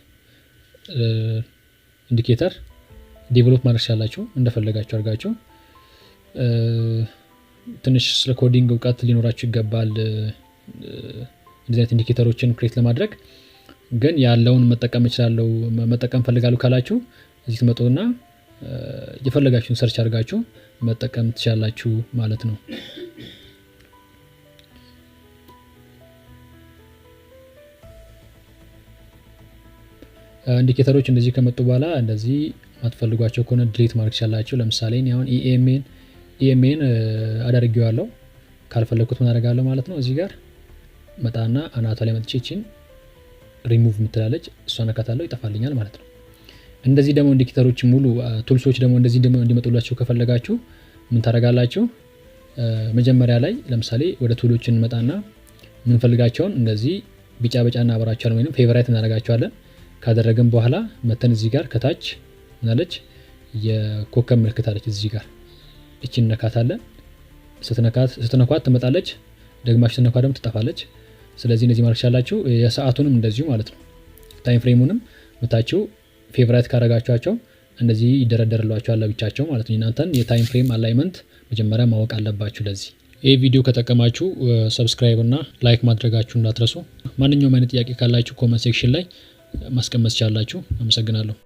ኢንዲኬተር ዴቨሎፕ ማድረግ ትችላላችሁ እንደፈለጋችሁ አድርጋችሁ። ትንሽ ስለ ኮዲንግ እውቀት ሊኖራችሁ ይገባል እንደዚህ አይነት ኢንዲኬተሮችን ክሬት ለማድረግ። ግን ያለውን መጠቀም ፈልጋለሁ ካላችሁ እዚህ ትመጡና የፈለጋችሁን ሰርች አድርጋችሁ መጠቀም ትችላላችሁ ማለት ነው። ኢንዲኬተሮች እንደዚህ ከመጡ በኋላ እንደዚህ ማትፈልጓቸው ከሆነ ዲሊት ማድረግ ትችላላችሁ። ለምሳሌ እኔ አሁን ኢኤምኤን አደርጌዋለሁ። ካልፈለኩት ምን አደርጋለሁ ማለት ነው። እዚህ ጋር መጣና አናቷ ላይ መጥቼ እቺን ሪሙቭ ምትላለች እሷን ነካታለሁ፣ ይጠፋልኛል ማለት ነው። እንደዚህ ደግሞ ኢንዲኬተሮች ሙሉ ቱልሶች ደግሞ እንደዚህ እንዲመጡላችሁ ከፈለጋችሁ ምን ታደርጋላችሁ? መጀመሪያ ላይ ለምሳሌ ወደ ቱሎችን መጣና ምን ፈልጋቸውን እንደዚህ ቢጫ እናበራቸዋለን ወይንም ፌቨራይት እናደርጋቸዋለን። ካደረግን በኋላ መተን እዚህ ጋር ከታች ምናለች የኮከብ ምልክት አለች እዚህ ጋር እቺን ነካታለን። ስትነኳት ትመጣለች፣ ደግማችሁ ስትነኳት ደግሞ ትጠፋለች። ስለዚህ እንደዚህ ማድረግ ትችላላችሁ። የሰዓቱንም እንደዚሁ ማለት ነው። ታይም ፍሬሙንም መታችሁ ፌቨራይት ካደረጋችኋቸው እንደዚህ ይደረደርላችኋል ለብቻቸው ማለት ነው። እናንተን የታይም ፍሬም አላይመንት መጀመሪያ ማወቅ አለባችሁ። ለዚህ ይሄ ቪዲዮ ከጠቀማችሁ ሰብስክራይብ እና ላይክ ማድረጋችሁ እንዳትረሱ። ማንኛውም አይነት ጥያቄ ካላችሁ ኮሜንት ሴክሽን ላይ ማስቀመጥ ትችላላችሁ። አመሰግናለሁ።